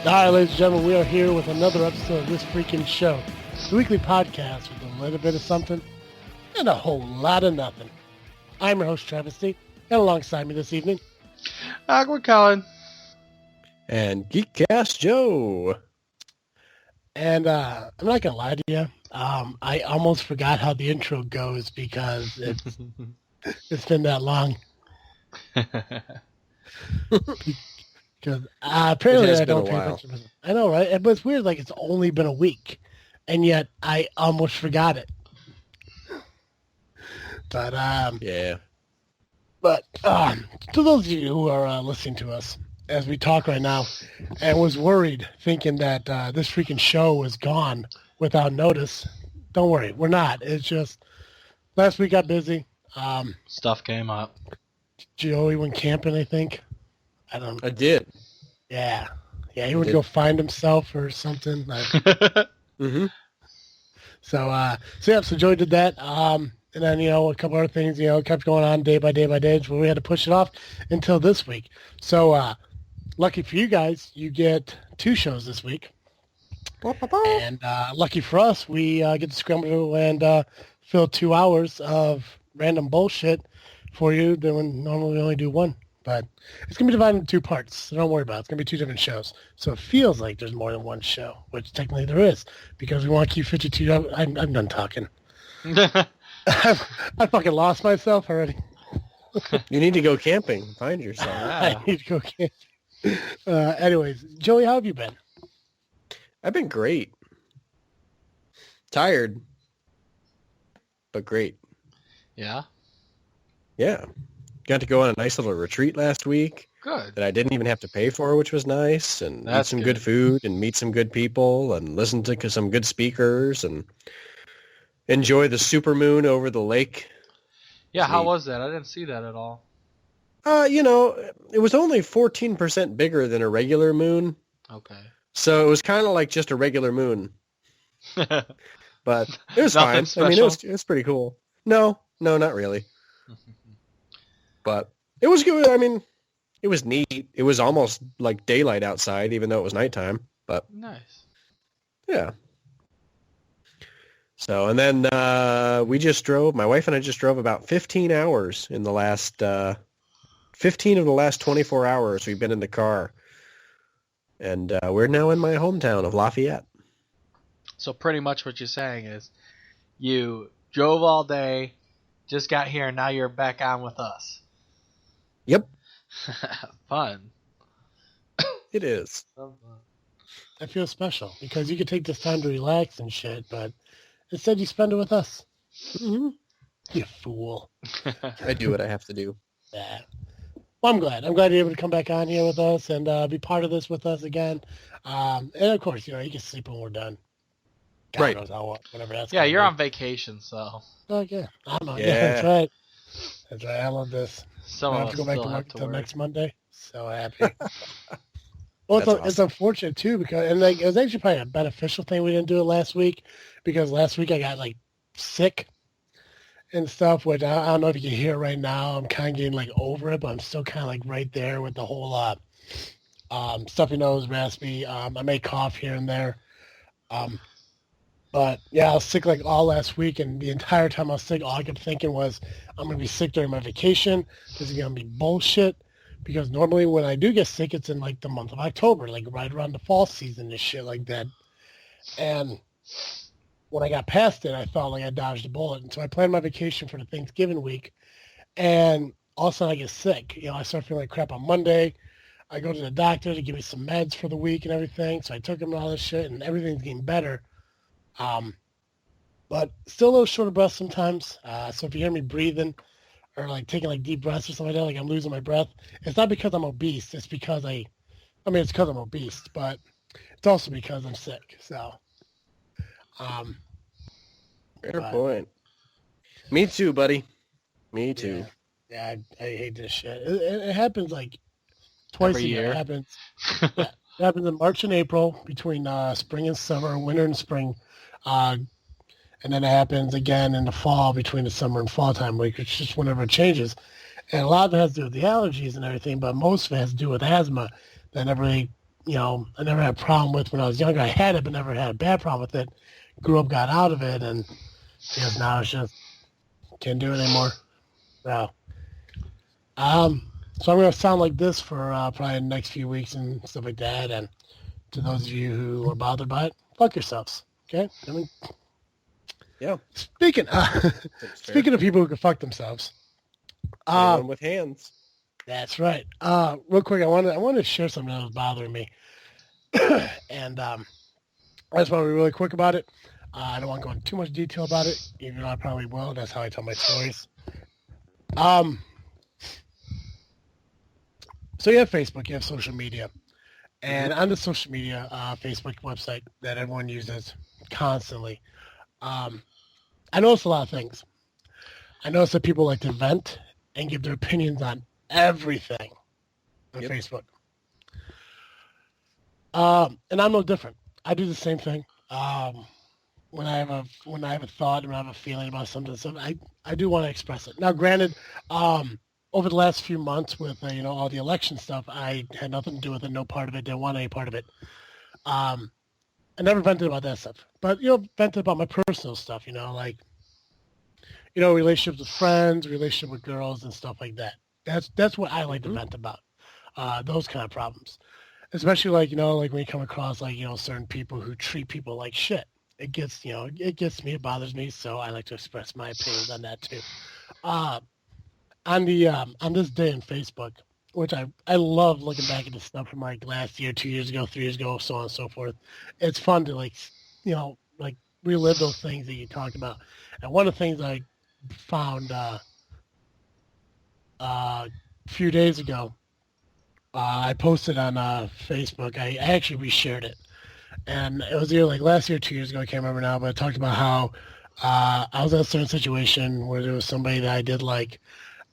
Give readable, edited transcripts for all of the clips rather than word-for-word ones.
All right, ladies and gentlemen, we are here with another episode of This Freakin Show, the weekly podcast with a little bit of something and a whole lot of nothing. I'm your host, Travis D, and alongside me this evening, Awkward Colin. And Geekcast Joe. And I'm not going to lie to you, I almost forgot how the intro goes because it's been that long. Because apparently I don't pay attention. I know, right? But it's weird, like it's only been a week, and yet I almost forgot it. But yeah. But to those of you who are listening to us as we talk right now, and was worried, thinking that this freaking show was gone without notice, don't worry, we're not. It's just last week got busy. Stuff came up. Joey went camping, I think. I did. Yeah. Yeah, he would go find himself or something. Mm-hmm. So Joey did that. And then, a couple other things, kept going on day by day, but we had to push it off until this week. So lucky for you guys, you get 2 shows this week. And lucky for us, we get to scramble and fill 2 hours of random bullshit for you when normally we only do 1. But it's going to be divided into 2 parts, so don't worry about it. It's going to be 2 different shows. So it feels like there's more than 1 show, which technically there is, because we want to keep 52. I'm done talking. I fucking lost myself already. You need to go camping. Find yourself. I need to go camping. Anyways, Joey, how have you been? I've been great. Tired, but great. Yeah? Yeah. Got to go on a nice little retreat last week. Good. That I didn't even have to pay for, which was nice. And eat some good food and meet some good people and listen to some good speakers and enjoy the supermoon over the lake. Yeah, how was that? I didn't see that at all. It was only 14% bigger than a regular moon. Okay. So it was kind of like just a regular moon. But it was fine. Special? I mean, it was pretty cool. No, not really. But it was good. I mean, it was neat. It was almost like daylight outside, even though it was nighttime. But nice. Yeah. So, and then my wife and I just drove about 15 hours in the last, 15 of the last 24 hours we've been in the car. And we're now in my hometown of Lafayette. So pretty much what you're saying is you drove all day, just got here, and now you're back on with us. Yep. Fun. It is. I feel special because you could take this time to relax and shit, but instead you spend it with us. Mm-hmm. You fool. I do what I have to do. Yeah. Well, I'm glad. I'm glad you're able to come back on here with us and be part of this with us again. And of course, you can sleep when we're done. God right. knows how, whatever that's. Yeah, you're on vacation, so. Okay. I'm on. Yeah. Yeah, that's right. That's right. I love this. Some I of have us to go back still to work have to until work. next Monday. So happy. Well, it's, That's it's unfortunate too because it was actually probably a beneficial thing we didn't do it last week because last week I got sick and stuff, which I don't know if you can hear right now. I'm kind of getting over it, but I'm still kind of right there with the whole stuffy nose, raspy. I may cough here and there. But yeah, I was sick all last week, and the entire time I was sick, all I kept thinking was, I'm going to be sick during my vacation. This is going to be bullshit. Because normally when I do get sick, it's in the month of October, right around the fall season and shit like that. And when I got past it, I felt like I dodged a bullet. And so I planned my vacation for the Thanksgiving week. And all of a sudden I get sick. I start feeling like crap on Monday. I go to the doctor to give me some meds for the week and everything. So I took them and all this shit, and everything's getting better. But still a little short of breath sometimes. So if you hear me breathing or taking deep breaths or something like that, I'm losing my breath, it's not because I'm obese. It's because it's because I'm obese, but it's also because I'm sick. So, fair point. Me too, buddy. Me too. Yeah, I hate this shit. It happens twice Every a year. year. It happens. It happens in March and April between spring and summer, winter and spring. And then it happens again in the fall between the summer and fall time week. It's just whenever it changes. And a lot of it has to do with the allergies and everything, but most of it has to do with asthma that never really I never had a problem with when I was younger. I had it, but never had a bad problem with it. Grew up, got out of it, and now it's just can't do it anymore. So, so I'm going to sound like this for probably the next few weeks and stuff like that. And to those of you who are bothered by it, fuck yourselves. Okay? I mean, Yeah. Speaking of people who can fuck themselves. Anyone with hands. That's right. Real quick, I want to share something that was bothering me. And I just want to be really quick about it. I don't want to go into too much detail about it, even though I probably will. That's how I tell my stories. So you have Facebook, you have social media. And on the social media, Facebook website that everyone uses constantly, I notice a lot of things. I notice that people like to vent and give their opinions on everything on Facebook. And I'm no different. I do the same thing. When I have a thought and I have a feeling about something, I do want to express it. Now, granted, over the last few months with all the election stuff, I had nothing to do with it, no part of it, didn't want any part of it. I never vented about that stuff, but vented about my personal stuff. Relationships with friends, relationship with girls, and stuff like that. That's what I like to vent about. Those kind of problems, especially like when you come across certain people who treat people like shit. It gets me, it bothers me, so I like to express my opinions on that too. On this day in Facebook, which I love looking back at the stuff from like last year, 2 years ago, 3 years ago, so on and so forth. It's fun to relive those things that you talked about. And one of the things I found a few days ago, I posted on Facebook. I actually reshared it. And it was either like last year, 2 years ago, I can't remember now, but I talked about how I was in a certain situation where there was somebody that I did like,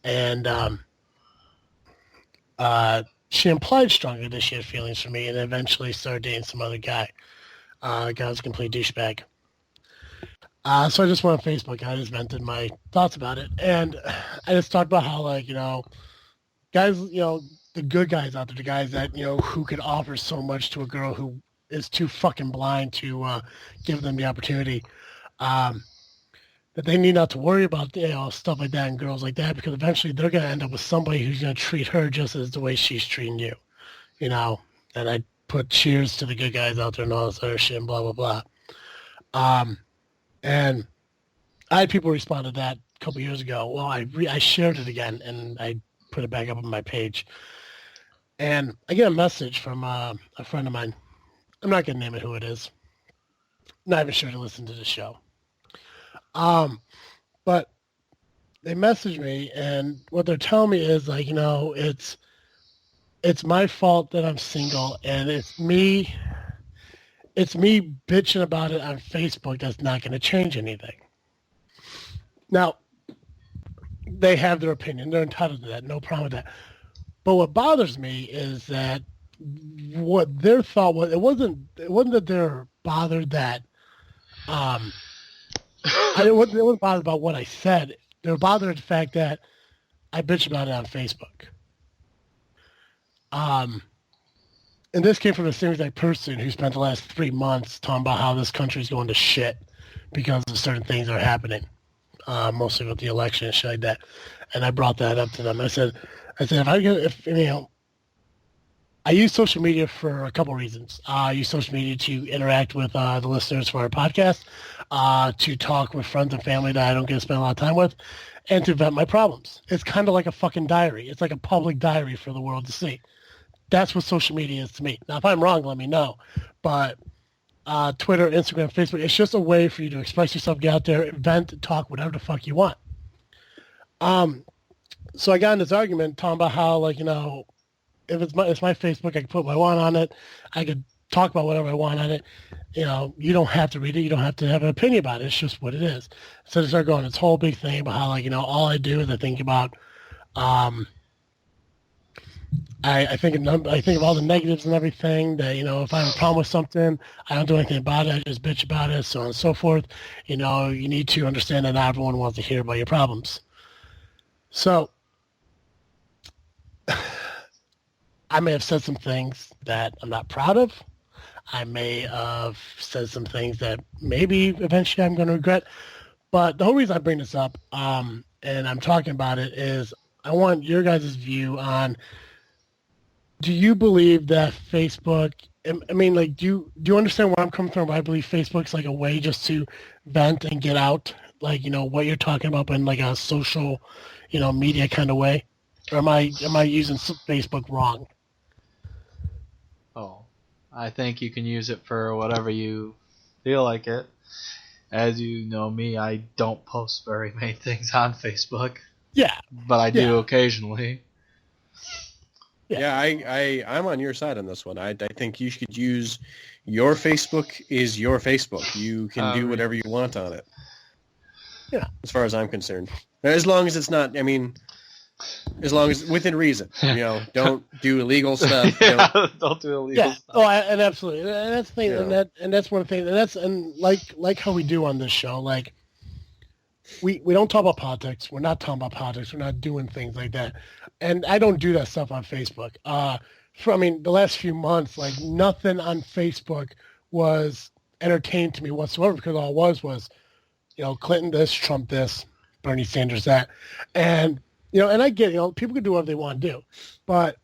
and she implied strongly that she had feelings for me, and eventually started dating some other guy. Guy was a complete douchebag. So I just went on Facebook, and I just vented my thoughts about it, and I just talked about how, guys, the good guys out there, the guys that, who could offer so much to a girl who is too fucking blind to give them the opportunity, that they need not to worry about stuff like that and girls like that, because eventually they're going to end up with somebody who's going to treat her just as the way she's treating you, and I put cheers to the good guys out there and all this other shit and blah, blah, blah. And I had people respond to that a couple years ago. Well, I shared it again, and I put it back up on my page, and I get a message from a friend of mine. I'm not going to name it who it is. Not even sure to listen to the show. But they message me, and what they're telling me is it's my fault that I'm single, and it's me bitching about it on Facebook that's not going to change anything. Now, they have their opinion. They're entitled to that. No problem with that. But what bothers me is that what their thought was, it wasn't that they're bothered that they wasn't bothered about what I said. They were bothered at the fact that I bitched about it on Facebook. And this came from a series like person who spent the last 3 months talking about how this country's going to shit because of certain things that are happening, mostly with the election and shit like that. And I brought that up to them. I said, I use social media for a couple reasons. I use social media to interact with the listeners for our podcast, to talk with friends and family that I don't get to spend a lot of time with, and to vent my problems. It's kind of like a fucking diary. It's like a public diary for the world to see. That's what social media is to me. Now, if I'm wrong, let me know. But Twitter, Instagram, Facebook, it's just a way for you to express yourself, get out there, vent, talk, whatever the fuck you want. So I got in this argument talking about how, if it's my Facebook, I can put what I want on it. I could talk about whatever I want on it. You don't have to read it. You don't have to have an opinion about it. It's just what it is. So they start going this whole big thing about how, all I do is I think about, I think of all the negatives and everything that, if I have a problem with something, I don't do anything about it. I just bitch about it, so on and so forth. You need to understand that not everyone wants to hear about your problems. So I may have said some things that I'm not proud of. I may have said some things that maybe eventually I'm going to regret. But the whole reason I bring this up, and I'm talking about it, is I want your guys' view on, do you believe that Facebook, I mean, like, do you understand where I'm coming from? I believe Facebook's like a way just to vent and get out, like, what you're talking about, but in like a social, media kind of way? Or am I using Facebook wrong? Oh, I think you can use it for whatever you feel like it. As you know me, I don't post very many things on Facebook. Yeah. But I do occasionally. Yeah, I'm on your side on this one. I think you should use your Facebook is your Facebook. You can do whatever you want on it. Yeah. As far as I'm concerned. As long as it's not, as long as within reason. Don't do illegal stuff. Don't do illegal stuff. Oh, and absolutely. And that's the thing, and that's one thing. And like how we do on this show, like we don't talk about politics. We're not talking about politics. We're not doing things like that. And I don't do that stuff on Facebook. The last few months, like nothing on Facebook was entertaining to me whatsoever, because all it was, Clinton this, Trump this, Bernie Sanders that. And, and I get, people can do whatever they want to do. But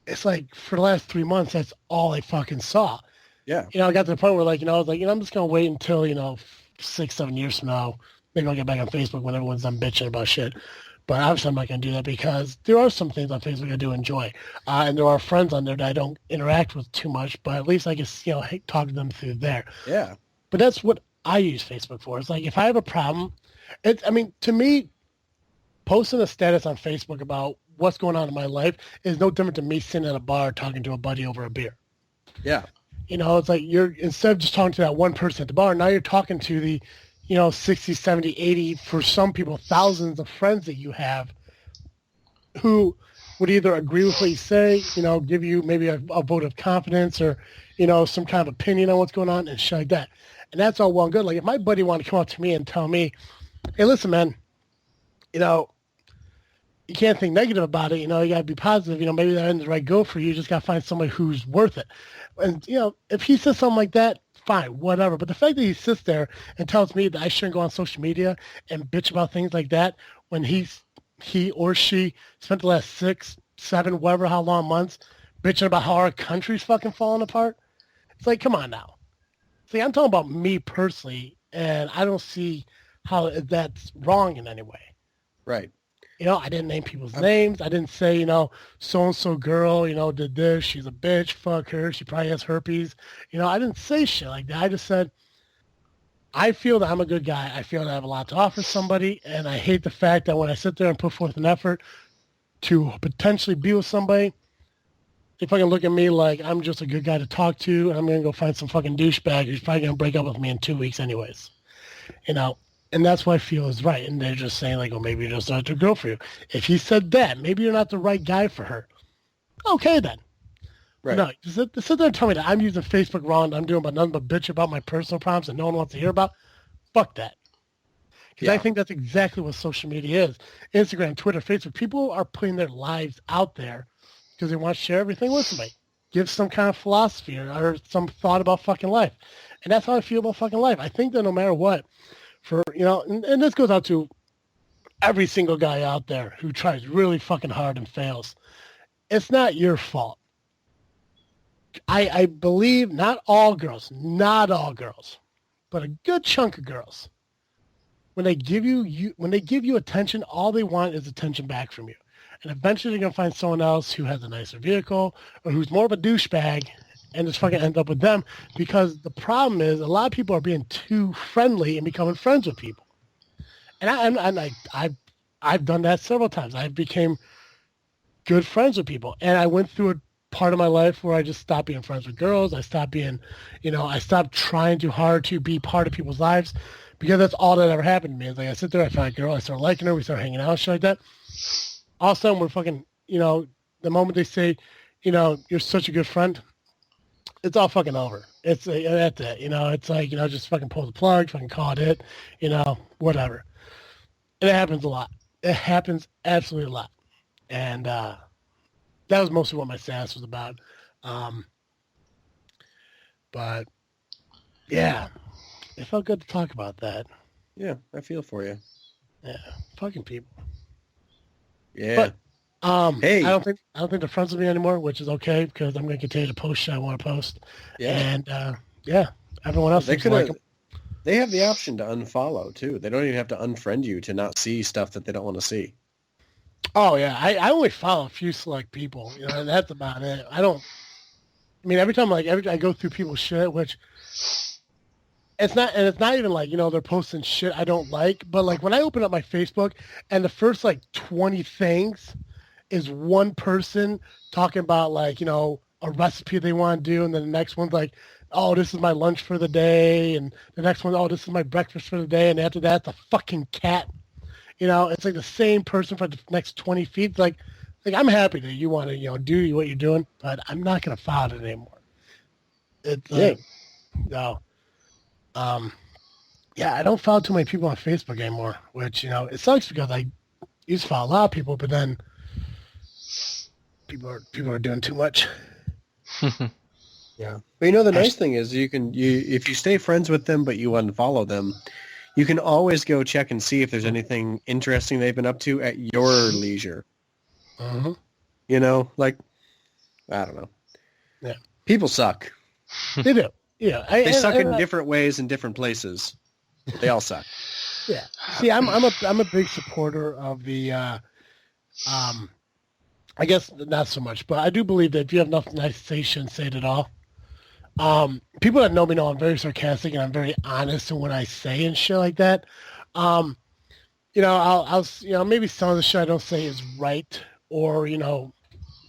it's like for the last 3 months, that's all I fucking saw. Yeah. I got to the point where I was like, I'm just going to wait until, 6-7 years from now. Maybe I'll get back on Facebook when everyone's done bitching about shit. But obviously I'm not going to do that, because there are some things on Facebook I do enjoy. And there are friends on there that I don't interact with too much, but at least I can, talk to them through there. Yeah. But that's what I use Facebook for. It's like, if I have a problem, to me, posting a status on Facebook about what's going on in my life is no different than me sitting at a bar talking to a buddy over a beer. Yeah. It's like instead of just talking to that one person at the bar, now you're talking to the 60, 70, 80, for some people, thousands of friends that you have who would either agree with what you say, give you maybe a vote of confidence, or, some kind of opinion on what's going on and shit like that. And that's all well and good. Like if my buddy wanted to come up to me and tell me, hey, listen, man, you can't think negative about it. You got to be positive. Maybe that isn't the right go for you. You just got to find somebody who's worth it. And, if he says something like that, fine, whatever. But the fact that he sits there and tells me that I shouldn't go on social media and bitch about things like that when he or she spent the last 6, 7, whatever, how long months bitching about how our country's fucking falling apart. It's like, come on now. See, I'm talking about me personally, and I don't see how that's wrong in any way. Right. I didn't name people's names. I didn't say, so-and-so girl, did this. She's a bitch. Fuck her. She probably has herpes. I didn't say shit like that. I just said, I feel that I'm a good guy. I feel that I have a lot to offer somebody. And I hate the fact that when I sit there and put forth an effort to potentially be with somebody, they fucking look at me like I'm just a good guy to talk to. And I'm going to go find some fucking douchebag who's probably going to break up with me in 2 weeks anyways. And that's what I feel is right. And they're just saying, like, well, maybe you're just not the girl for you. If he said that, maybe you're not the right guy for her. Okay, then. Right. No, just sit there and tell me that I'm using Facebook wrong, I'm doing nothing but bitch about my personal problems that no one wants to hear about. Fuck that. Because I think that's exactly what social media is. Instagram, Twitter, Facebook. People are putting their lives out there because they want to share everything with somebody. Give some kind of philosophy or some thought about fucking life. And that's how I feel about fucking life. I think that no matter what, and this goes out to every single guy out there who tries really fucking hard and fails. It's not your fault. I believe not all girls, but a good chunk of girls, when they give you attention, all they want is attention back from you. And eventually they're going to find someone else who has a nicer vehicle or who's more of a douchebag and just fucking end up with them, because the problem is a lot of people are being too friendly and becoming friends with people. And I've done that several times. I became good friends with people, and I went through a part of my life where I just stopped being friends with girls. I stopped being, I stopped trying too hard to be part of people's lives, because that's all that ever happened to me. It's like I sit there, I find a girl, I start liking her, we start hanging out, shit like that. All of a sudden we're fucking, the moment they say, you're such a good friend, it's all fucking over. It's that's it. It's like, just fucking pull the plug, fucking call it, whatever. And it happens a lot. It happens absolutely a lot. And that was mostly what my sass was about. But yeah, it felt good to talk about that. Yeah, I feel for you. Yeah, fucking people. Yeah. But Hey. I don't think they're friends with me anymore, which is okay because I'm going to continue to post shit I want to post. Yeah. And everyone else seems to like them. They have the option to unfollow too. They don't even have to unfriend you to not see stuff that they don't want to see. Oh yeah, I only follow a few select people, and that's about it. Every time I go through people's shit, which it's not even like, they're posting shit I don't like, but like when I open up my Facebook and the first like 20 things is one person talking about like, a recipe they want to do, and then the next one's like, oh, this is my lunch for the day, and the next one, oh, this is my breakfast for the day, and after that, it's a fucking cat. It's like the same person for the next 20 feet. Like I'm happy that you want to, do what you're doing, but I'm not going to follow it anymore. It's like, no. Yeah, I don't follow too many people on Facebook anymore, which, it sucks because I used to follow a lot of people, but then people are doing too much. Yeah. But the nice thing is if you stay friends with them, but you unfollow them, you can always go check and see if there's anything interesting they've been up to at your leisure. Mm-hmm. Like, I don't know. Yeah. People suck. They do. Yeah. They suck in different ways in different places. They all suck. Yeah. See, I'm a big supporter of the, I guess not so much, but I do believe that if you have nothing nice to say, you shouldn't say it at all. People that know me know I'm very sarcastic and I'm very honest in what I say and shit like that. I'll maybe some of the shit I don't say is right or,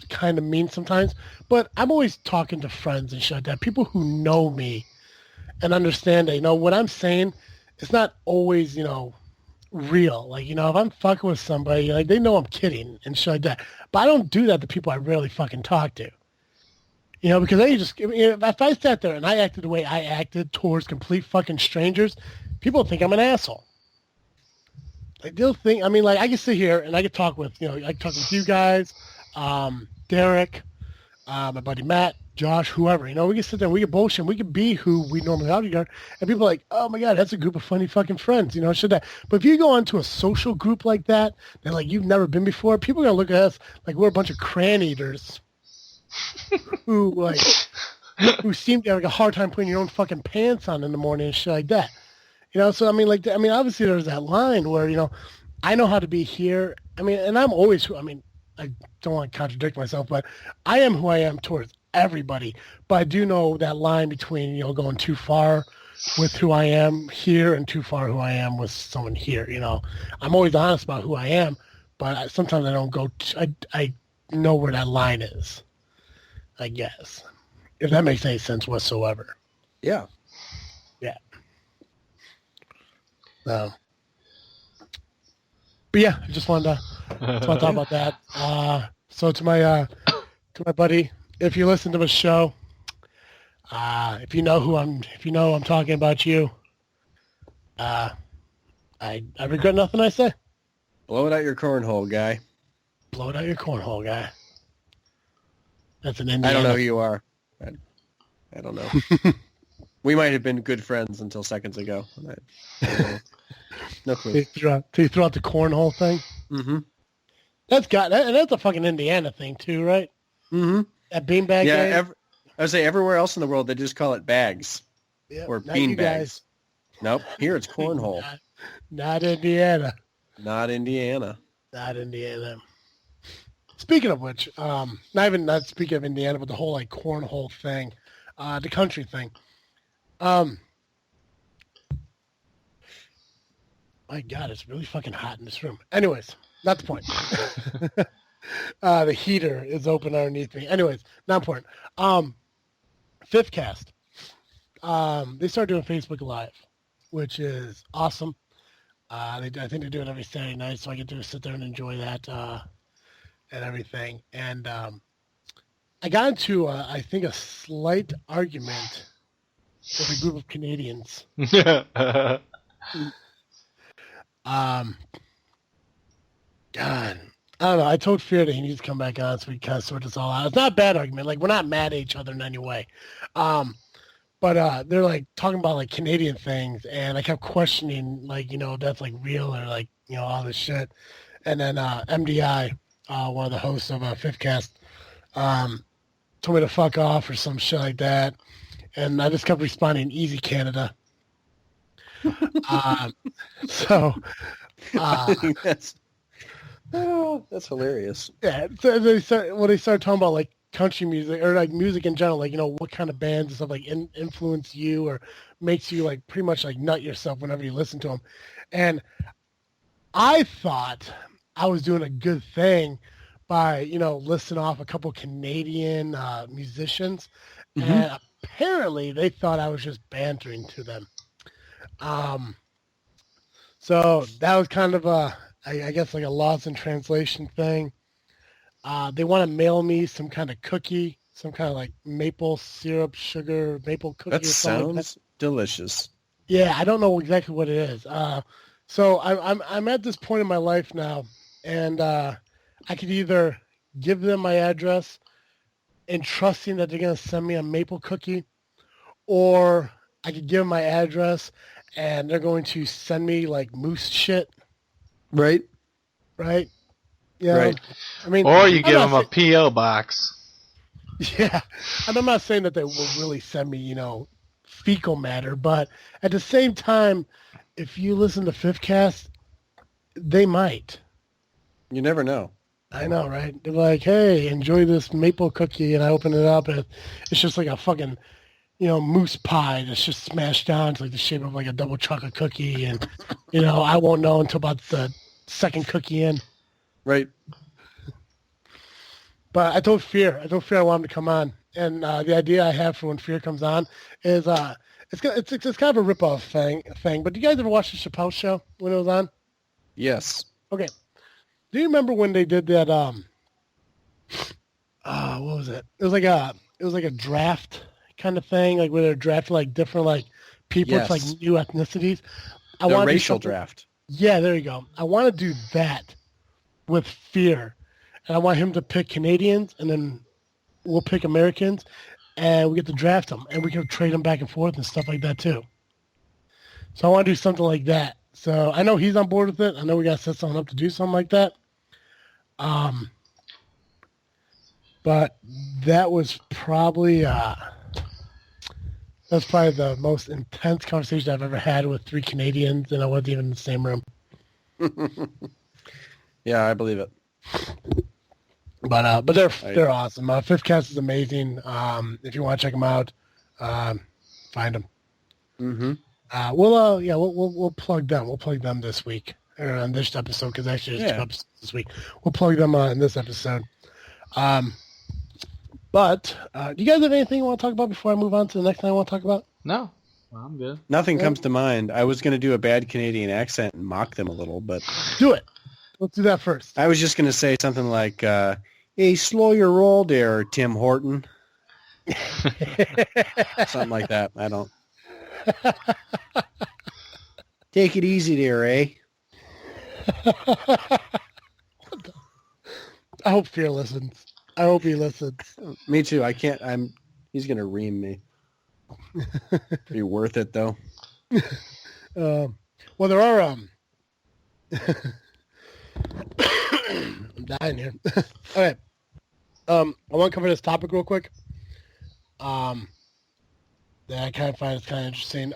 kind of mean sometimes, but I'm always talking to friends and shit like that. People who know me and understand that, what I'm saying, it's not always, real. Like, if I'm fucking with somebody, like, they know I'm kidding and shit like that. But I don't do that to people I rarely fucking talk to. Because they just, if I sat there and I acted the way I acted towards complete fucking strangers, people think I'm an asshole. Like, they'll think, I can sit here and I can talk with, I can talk with you guys, Derek, my buddy Matt, Josh, whoever, we can sit there and we can bullshit, we can be who we normally are, and people are like, oh my God, that's a group of funny fucking friends, shit that. But if you go onto a social group like that like you've never been before, people are going to look at us like we're a bunch of crayon eaters who seem to have a hard time putting your own fucking pants on in the morning and shit like that. So obviously there's that line where, I know how to be here. And I'm always, I don't want to contradict myself, but I am who I am towards everybody. But I do know that line between, going too far with who I am here and too far who I am with someone here. I'm always honest about who I am, but sometimes I don't go, I know where that line is, I guess, if that makes any sense whatsoever. Yeah. Yeah. So, but yeah, I just wanted to talk about that. So to my buddy, if you listen to the show, if you know I'm talking about you, I regret nothing I say. Blow it out your cornhole, guy. Blow it out your cornhole, guy. That's an Indiana. I don't know who you are. I don't know. We might have been good friends until seconds ago. No clue. You threw out the cornhole thing? Mm-hmm. That's a fucking Indiana thing too, right? Mm-hmm. That beanbag game? I would say everywhere else in the world they just call it bags. Yep, or bean bags. Nope. Here it's cornhole. Not Indiana. Not Indiana. Not Indiana. Speaking of which, not speaking of Indiana, but the whole like cornhole thing, the country thing. My God, it's really fucking hot in this room. Anyways, not the point. The heater is open underneath me. Anyways, not important. Fifth Cast. They started doing Facebook Live, which is awesome. I think they do it every Saturday night, so I get to sit there and enjoy that and everything. And I got into, I think, a slight argument with a group of Canadians. God, I don't know. I told Fear that he needs to come back on so we kind of sort this all out. It's not a bad argument. Like, we're not mad at each other in any way. But they're like talking about like Canadian things, and I kept questioning like, if that's like real or like, all this shit. And then MDI, one of the hosts of Fifth Cast, told me to fuck off or some shit like that. And I just kept responding, "Easy Canada." So that's hilarious. yeah, so when they started talking about like country music or like music in general, like what kind of bands and stuff like influence you or makes you like pretty much like nut yourself whenever you listen to them, and I thought I was doing a good thing by listing off a couple Canadian musicians, and apparently they thought I was just bantering to them. So that was kind of I guess like a lost in translation thing. They want to mail me some kind of cookie, some kind of like maple syrup, sugar, maple cookie. That or something sounds like that. delicious. Yeah, I don't know exactly what it is. So I'm at this point in my life now, and I could either give them my address and trusting that they're gonna send me a maple cookie, or I could give them my address and they're going to send me like moose shit. Right. Yeah. Right. I mean, Or you give them a P.O. box. Yeah, and I'm not saying that they will really send me, fecal matter, but at the same time, if you listen to Fifth Cast, they might. You never know. I know, right? They're like, "Hey, enjoy this maple cookie," and I open it up, and it's just like a fucking, moose pie that's just smashed down to like the shape of like a double chocolate cookie, and I won't know until about the second cookie in. Right. But I told Fear I want him to come on, and the idea I have for when Fear comes on is it's kind of a rip-off thing. But do you guys ever watch the Chappelle Show when it was on? Yes. Okay. Do you remember when they did that? What was it? It was like a draft kind of thing, like where they're drafting like different like people. Yes. It's like new ethnicities. The racial draft. Yeah, there you go. I want to do that with Fear. And I want him to pick Canadians, and then we'll pick Americans, and we get to draft them, and we can trade them back and forth and stuff like that too. So I want to do something like that. So I know he's on board with it. I know we got to set someone up to do something like that. But that was probably the most intense conversation I've ever had with three Canadians, and I wasn't even in the same room. Yeah, I believe it. But they're awesome. Fifth Cast is amazing. If you want to check them out, find them. Mm-hmm. We'll plug them. We'll plug them this week or on this episode because actually there's 2 episodes this week. We'll plug them in this episode. But do you guys have anything you want to talk about before I move on to the next thing I want to talk about? No, I'm good. Nothing comes to mind. I was going to do a bad Canadian accent and mock them a little, but Do it. Let's do that first. I was just going to say something like, "Hey, slow your roll there, Tim Horton." Something like that. I don't. Take it easy there, eh? I hope Fear listens. I hope he listens. Me too. I can't. He's going to ream me. Be worth it, though. Well, there are I'm dying here. All right. I want to cover this topic real quick. That I kind of find is kind of interesting.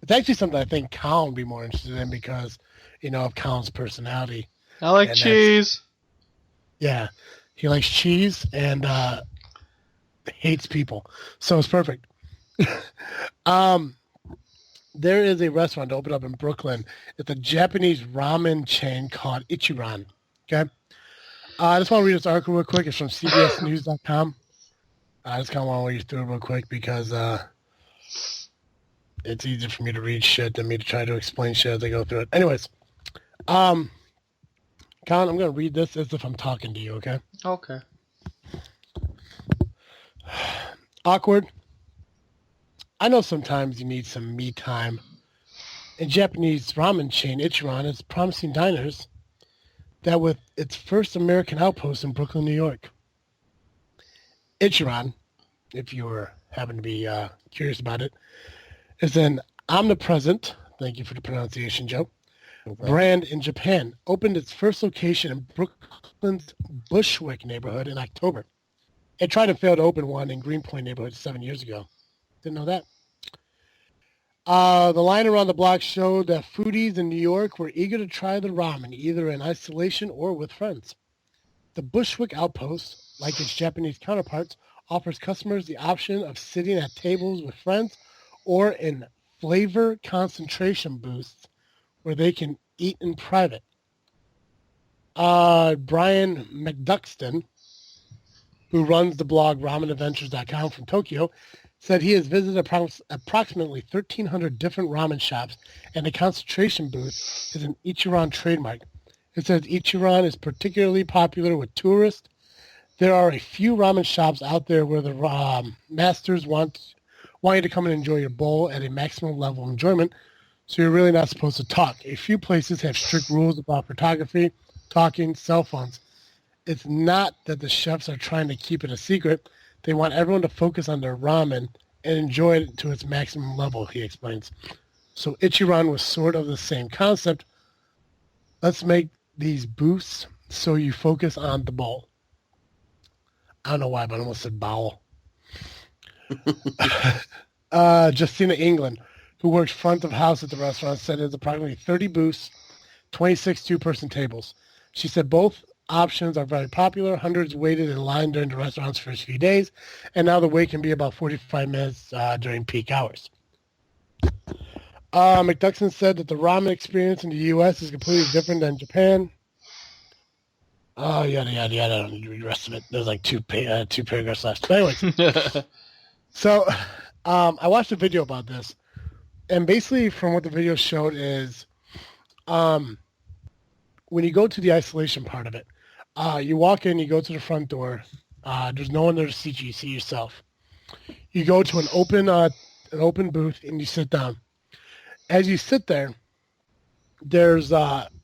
It's actually something I think Colin would be more interested in because, of Colin's personality. I like cheese. Yeah. He likes cheese and hates people. So it's perfect. There is a restaurant that opened up in Brooklyn. It's a Japanese ramen chain called Ichiran. Okay? I just want to read this article real quick. It's from CBSNews.com. I just kind of want to read through it real quick because it's easier for me to read shit than me to try to explain shit as I go through it. Anyways, Colin, I'm going to read this as if I'm talking to you, okay? Okay. Awkward. I know sometimes you need some me time. In Japanese ramen chain Ichiran is promising diners that with its first American outpost in Brooklyn, New York. Ichiran, if you were happen to be curious about it, is an omnipresent, thank you for the pronunciation, Joe, brand in Japan. Opened its first location in Brooklyn's Bushwick neighborhood in October. It tried and failed to open one in Greenpoint neighborhood 7 years ago. Didn't know that. The line around the block showed that foodies in New York were eager to try the ramen, either in isolation or with friends. The Bushwick Outpost, like its Japanese counterparts, offers customers the option of sitting at tables with friends or in flavor concentration booths where they can eat in private. Brian McDuxton, who runs the blog ramenadventures.com from Tokyo, said he has visited approximately 1,300 different ramen shops, and the concentration booth is an Ichiran trademark. It says Ichiran is particularly popular with tourists. There are a few ramen shops out there where the masters want you to come and enjoy your bowl at a maximum level of enjoyment, so you're really not supposed to talk. A few places have strict rules about photography, talking, cell phones. It's not that the chefs are trying to keep it a secret. They want everyone to focus on their ramen and enjoy it to its maximum level, he explains. So Ichiran was sort of the same concept. Let's make these booths so you focus on the bowl. I don't know why, but I almost said bowel. Justina England, who works front of house at the restaurant, said there's approximately 30 booths, 26 two-person tables. She said both options are very popular. Hundreds waited in line during the restaurant's first few days, and now the wait can be about 45 minutes during peak hours. McDuxton said that the ramen experience in the U.S. is completely different than Japan. Oh, yada, yada, yada. I don't need to read the rest of it. There's like two paragraphs left. But anyways, so I watched a video about this, and basically from what the video showed is when you go to the isolation part of it, you walk in, you go to the front door. There's no one there to see you. You see yourself. You go to an open booth, and you sit down. As you sit there, there's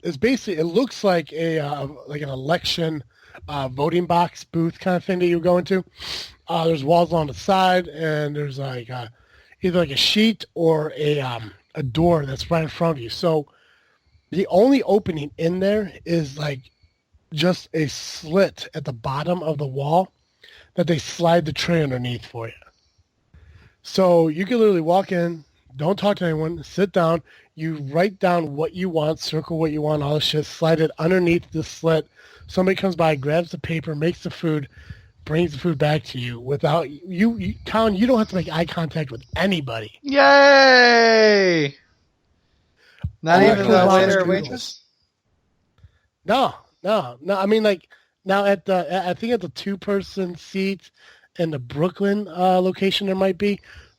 it's basically, it looks like like an election voting box booth kind of thing that you go into. There's walls on the side, and there's like either like a sheet or a door that's right in front of you. So the only opening in there is like just a slit at the bottom of the wall that they slide the tray underneath for you. So you can literally walk in, don't talk to anyone, sit down, you write down what you want, circle what you want, all this shit, slide it underneath the slit. Somebody comes by, grabs the paper, makes the food, brings the food back to you without you Colin, you don't have to make eye contact with anybody. Yay! Not even the waiter or waitress? No. I mean, like now I think at the two-person seat in the Brooklyn location there might be,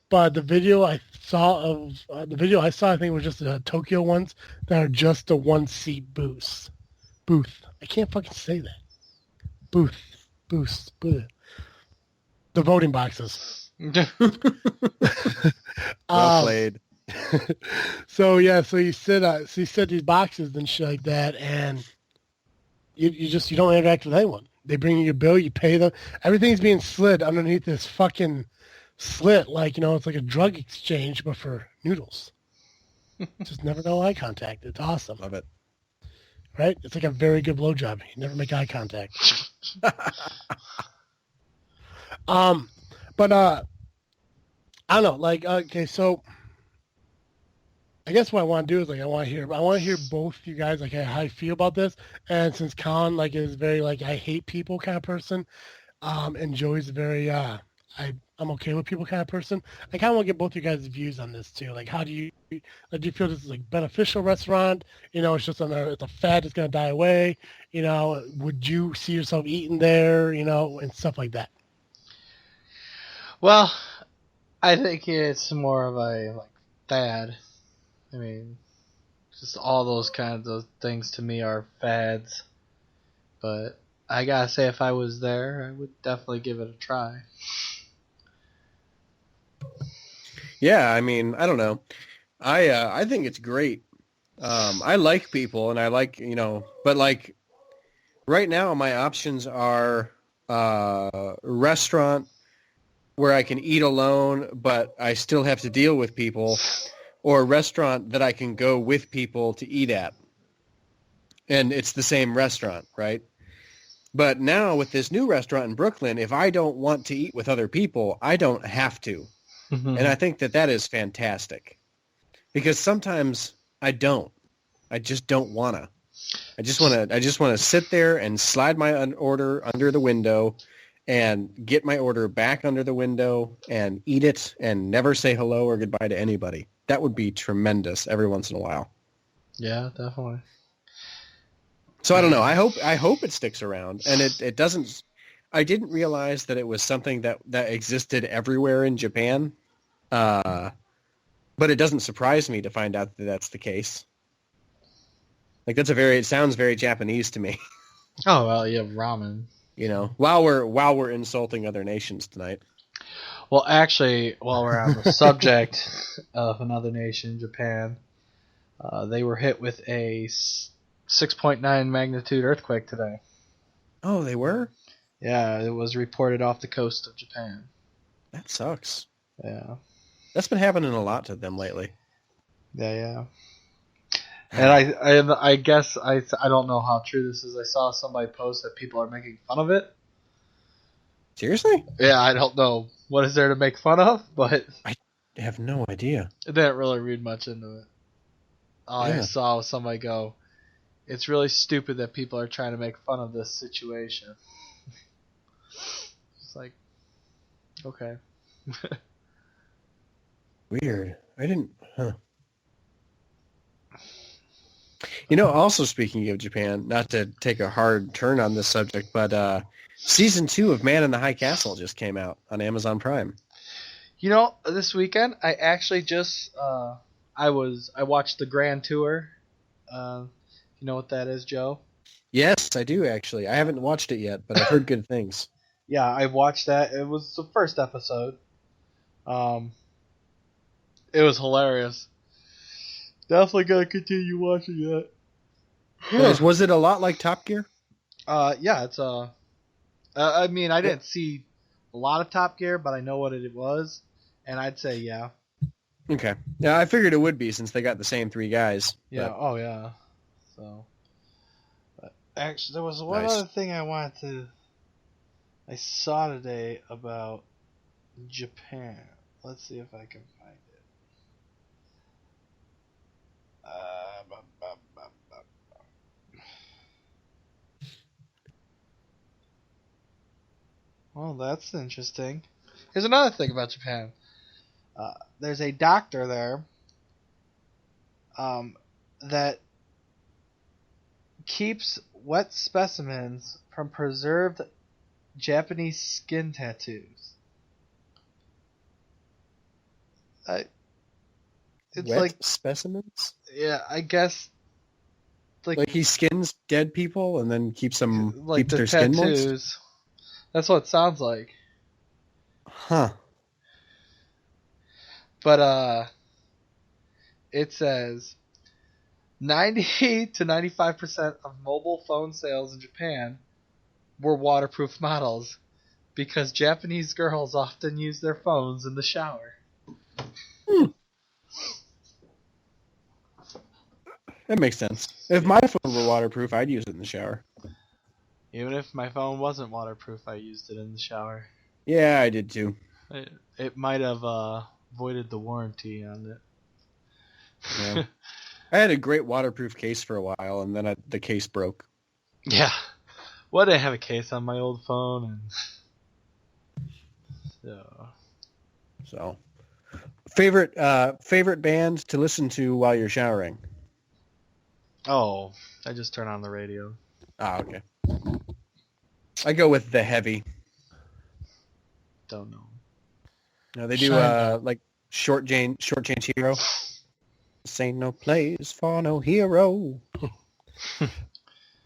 but the video I saw, I think it was just the Tokyo ones that are just the one-seat booth. I can't fucking say that. Booth. The voting boxes. Well played. So you sit these boxes and shit like that, and you don't interact with anyone. They bring you your bill, you pay them. Everything's being slid underneath this fucking slit, like, it's like a drug exchange, but for noodles. Just never no eye contact. It's awesome. Love it. Right? It's like a very good blowjob. You never make eye contact. But I don't know. Like, okay, so I guess what I want to do is like I want to hear both you guys like how you feel about this. And since Colin like is very like I hate people kind of person, and Joey's very I'm okay with people kind of person. I kind of want to get both you guys' views on this too. Like, how do you feel this is like beneficial restaurant? It's just it's a fad that's gonna die away. Would you see yourself eating there? And stuff like that. Well, I think it's more of a like fad. I mean, just all those kinds of things to me are fads. But I gotta say, if I was there, I would definitely give it a try. Yeah, I mean, I don't know. I think it's great. I like people, and I like, but like, Right now, my options are restaurant where I can eat alone, but I still have to deal with people, or a restaurant that I can go with people to eat at. And it's the same restaurant, right? But now with this new restaurant in Brooklyn, if I don't want to eat with other people, I don't have to. And I think that is fantastic. Because sometimes I don't. I just don't want to. I just want to sit there and slide my order under the window and get my order back under the window and eat it and never say hello or goodbye to anybody. That would be tremendous every once in a while. Yeah, definitely. So I don't know. I hope it sticks around, and it doesn't. I didn't realize that it was something that existed everywhere in Japan, but it doesn't surprise me to find out that that's the case. Like it sounds very Japanese to me. Oh well, yeah, ramen. You know, while we're insulting other nations tonight. Well, actually, while we're on the subject of another nation, Japan, they were hit with a 6.9 magnitude earthquake today. Oh, they were? Yeah, it was reported off the coast of Japan. That sucks. Yeah. That's been happening a lot to them lately. Yeah. And I guess I don't know how true this is. I saw somebody post that people are making fun of it. Seriously? Yeah, I don't know what is there to make fun of, but I have no idea. I didn't really read much into it. All I saw was somebody go, "It's really stupid that people are trying to make fun of this situation." It's like, okay. Weird. I didn't. Huh. You know, also speaking of Japan, not to take a hard turn on this subject, but season 2 of Man in the High Castle just came out on Amazon Prime. You know, this weekend I actually just I watched the Grand Tour. You know what that is, Joe? Yes, I do actually. I haven't watched it yet, but I've heard good things. Yeah, I watched that. It was the first episode. It was hilarious. Definitely gonna continue watching that. Was it a lot like Top Gear? Yeah, it's I mean, I didn't see a lot of Top Gear, but I know what it was, and I'd say yeah. Okay. Yeah, I figured it would be since they got the same 3 guys. Yeah. But... Oh yeah. So, but actually, there was one other thing I saw today about Japan. Let's see if I can find it. Well, that's interesting. Here's another thing about Japan. There's a doctor there that keeps wet specimens from preserved Japanese skin tattoos. It's wet like specimens? Yeah, I guess. Like he skins dead people and then keeps their skin tattoos. moist? That's what it sounds like. Huh. But it says 90 to 95% of mobile phone sales in Japan were waterproof models because Japanese girls often use their phones in the shower. That makes sense. If my phone were waterproof, I'd use it in the shower. Even if my phone wasn't waterproof, I used it in the shower. Yeah, I did too. It might have voided the warranty on it. Yeah. I had a great waterproof case for a while, and then the case broke. Yeah. Well, I have a case on my old phone, and so favorite band to listen to while you're showering? Oh, I just turn on the radio. Ah, okay. I go with The Heavy. Don't know. No, they do like Short Change Hero. This ain't no place for no hero.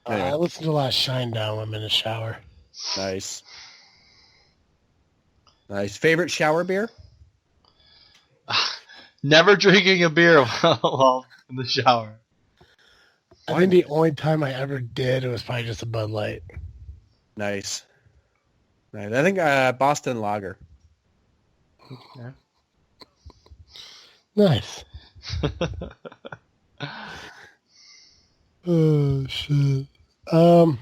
I listen to a lot of Shinedown when I'm in the shower. Nice. Favorite shower beer? Never drinking a beer while in the shower. I think the only time I ever did, it was probably just a Bud Light. Nice. Nice. I think Boston Lager. Yeah. Nice. Oh, shit. Where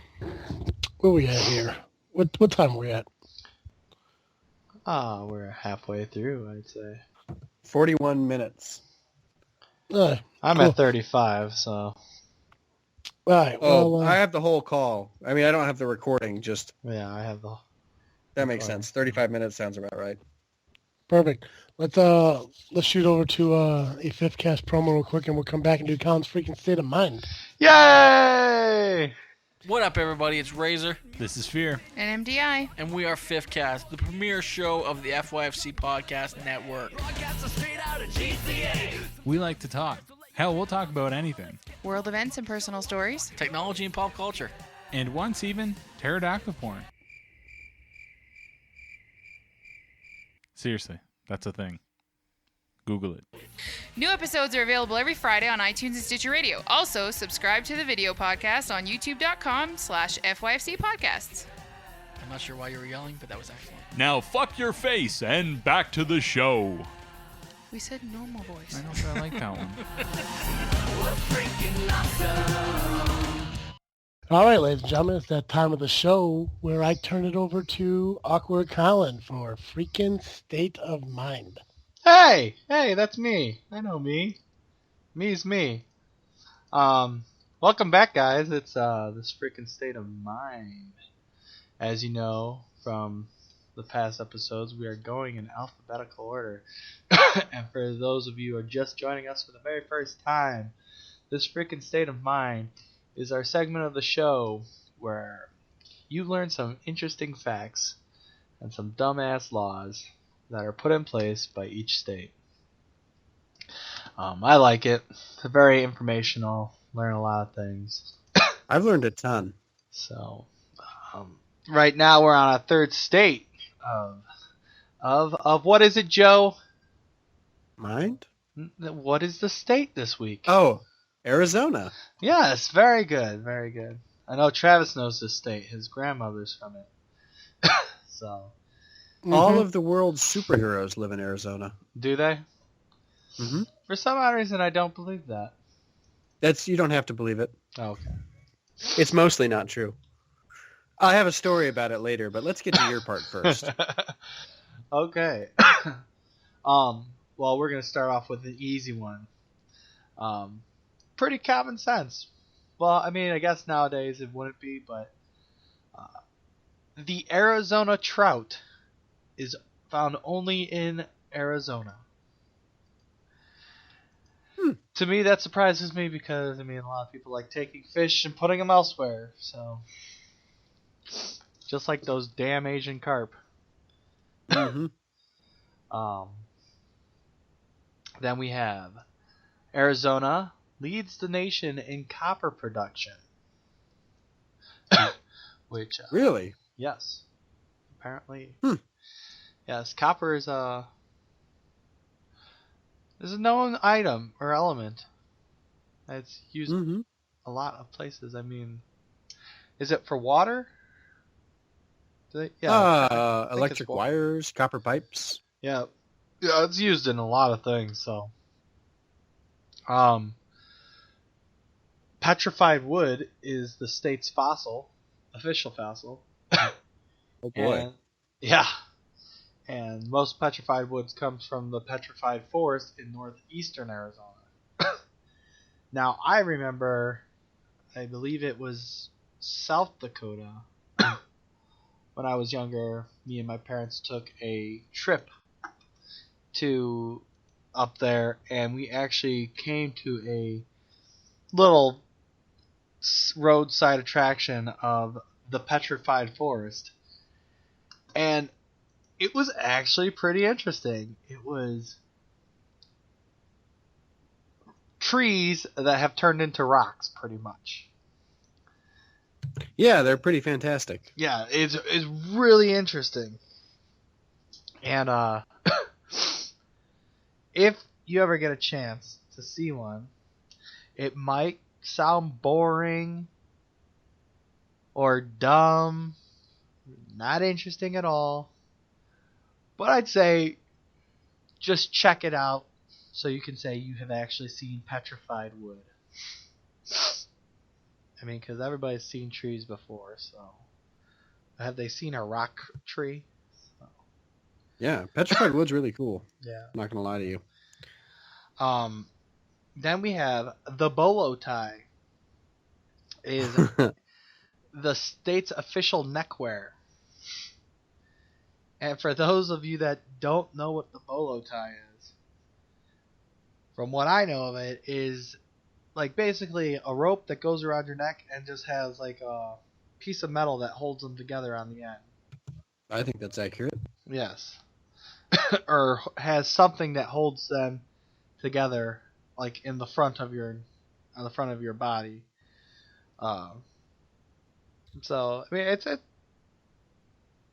we at here? What time are we at? We're halfway through, I'd say. 41 minutes. I'm cool. at 35, so. All right. Oh, Well, I have the whole call. I mean, I don't have the recording. Just Yeah, I have the. that makes sense. 35 minutes sounds about right. perfect. Let's shoot over to a fifth cast promo real quick, and we'll come back and do Colin's freaking state of mind. Yay! What up, everybody? It's Razor. This is Fear. And MDI. And we are Fifth Cast, the premier show of the FYFC Podcast Network. We like to talk. Hell, we'll talk about anything. World events and personal stories. Technology and pop culture. And once even, pterodactyl porn. Seriously, that's a thing. Google it. New episodes are available every Friday on iTunes and Stitcher Radio. Also, subscribe to the video podcast on youtube.com/FYFC Podcasts. I'm not sure why you were yelling, but that was excellent. Now fuck your face and back to the show. We said normal voice. I know, but I like that one. All right, ladies and gentlemen, it's that time of the show where I turn it over to Awkward Colin for freaking state of mind. Hey, that's me. I know me. Me's me. Welcome back, guys. It's This Freakin State of Mind. As you know from the past episodes, we are going in alphabetical order. And for those of you who are just joining us for the very first time, This Freakin State of Mind is our segment of the show where you learn some interesting facts and some dumbass laws that are put in place by each state. I like it. It's very informational. Learn a lot of things. I've learned a ton. So, right now we're on a third state of what is it, Joe? Mind? What is the state this week? Oh, Arizona. Yes, very good, very good. I know Travis knows this state. His grandmother's from it. So. All of the world's superheroes live in Arizona. Do they? Mm-hmm. For some odd reason, I don't believe that. You don't have to believe it. Oh, okay. It's mostly not true. I have a story about it later, but let's get to your part first. Okay. Well, we're gonna start off with an easy one. Pretty common sense. Well, I mean, I guess nowadays it wouldn't be, but the Arizona trout is found only in Arizona. To me, that surprises me because, I mean, a lot of people like taking fish and putting them elsewhere. So, just like those damn Asian carp. Mm-hmm. Then we have Arizona leads the nation in copper production. Which Really? yes, apparently. Yes, copper is a known item or element. It's used a lot of places. I mean, is it for water? Electric wires, copper pipes. Yeah, it's used in a lot of things. So, petrified wood is the state's official fossil. Oh boy. And most petrified woods comes from the petrified forest in northeastern Arizona. Now, I remember, I believe it was South Dakota. When I was younger, me and my parents took a trip to up there, and we actually came to a little roadside attraction of the petrified forest. And it was actually pretty interesting. It was trees that have turned into rocks, pretty much. Yeah, they're pretty fantastic. Yeah, it's really interesting. And if you ever get a chance to see one, it might sound boring or dumb, not interesting at all. But I'd say just check it out so you can say you have actually seen petrified wood. I mean, because everybody's seen trees before, so have they seen a rock tree? So, Yeah, petrified wood's really cool. yeah. I'm not gonna lie to you. Then we have the bolo tie. Is the state's official neckwear. And for those of you that don't know what the bolo tie is, from what I know of it, is like basically a rope that goes around your neck and just has like a piece of metal that holds them together on the end. I think that's accurate. Yes. Or has something that holds them together, like in the front of your body. So I mean,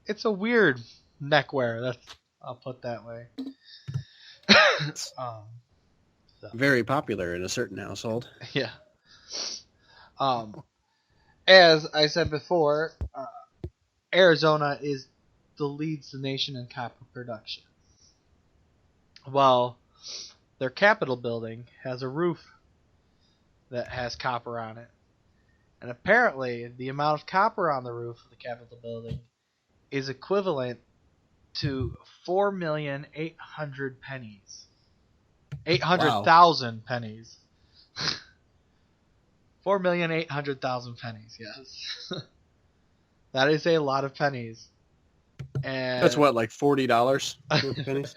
it's a weird neckwear. I'll put that way. So. Very popular in a certain household. Yeah. As I said before, Arizona leads the nation in copper production. Well, their Capitol building has a roof that has copper on it. And apparently, the amount of copper on the roof of the Capitol building is equivalent to 4,800,000 pennies. 800,000 pennies. 4,800,000 pennies, yes. That is a lot of pennies. And That's what, like $40 worth of pennies?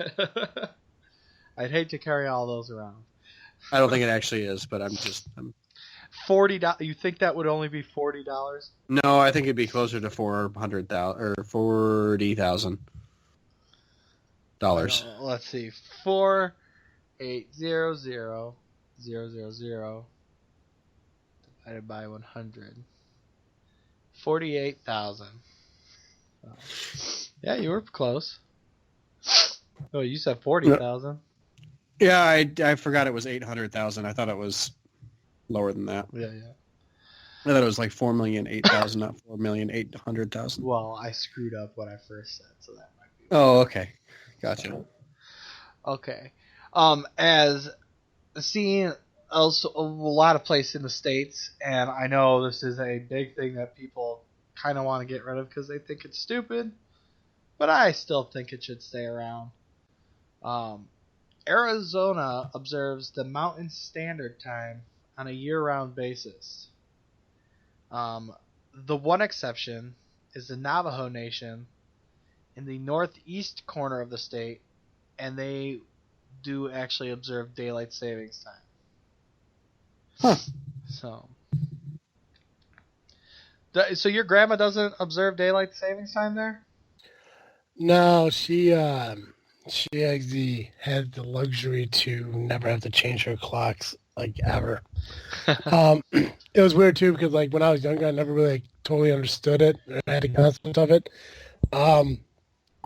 I'd hate to carry all those around. I don't think it actually is, but I'm $40. You think that would only be $40? No, I think it'd be closer to 400,000 or $40,000. Let's see. 4,800,000 divided by 100. 48,000. Yeah, you were close. Oh, you said 40,000. Yeah, I forgot it was 800,000. I thought it was lower than that. Yeah. I thought it was like 4,008,000, not 4,800,000. Well, I screwed up what I first said, so that might be. Oh, okay, gotcha. Okay. As seeing also a lot of places in the States, and I know this is a big thing that people kind of want to get rid of because they think it's stupid, but I still think it should stay around. Arizona observes the Mountain Standard Time on a year-round basis. The one exception is the Navajo Nation in the northeast corner of the state, and they do actually observe daylight savings time. Huh. So your grandma doesn't observe daylight savings time there? No, she actually had the luxury to never have to change her clocks, like, ever. It was weird too because, like, when I was younger, I never really, like, totally understood it. I had a concept of it.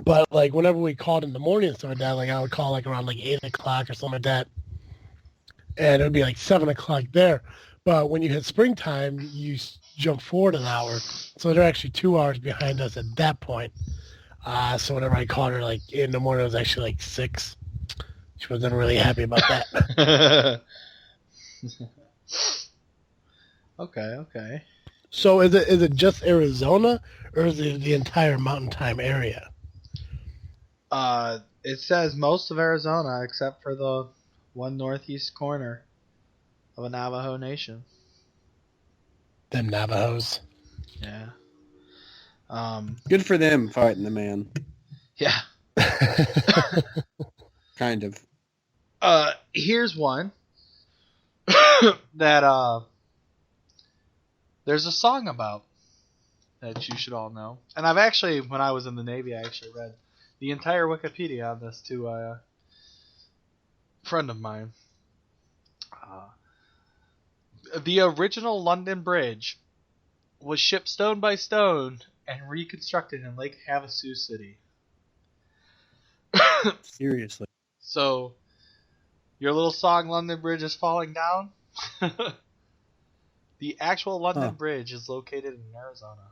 But, like, whenever we called in the morning and stuff like that, like, I would call, like, around, like, 8 o'clock or something like that. And it would be, like, 7 o'clock there. But when you hit springtime, you jump forward an hour. So they're actually 2 hours behind us at that point. So whenever I called her, like, in the morning, it was actually, like, 6. She wasn't really happy about that. Okay. So is it just Arizona, or is it the entire Mountain Time area? It says most of Arizona except for the one northeast corner of a Navajo Nation. Them Navajos. Yeah. Good for them fighting the man. Yeah. Kind of. Here's one that there's a song about that you should all know. And I've actually, when I was in the Navy, I actually read the entire Wikipedia on this to a friend of mine. The original London Bridge was shipped stone by stone and reconstructed in Lake Havasu City. Seriously. So, your little song, London Bridge is Falling Down? The actual London Bridge is located in Arizona.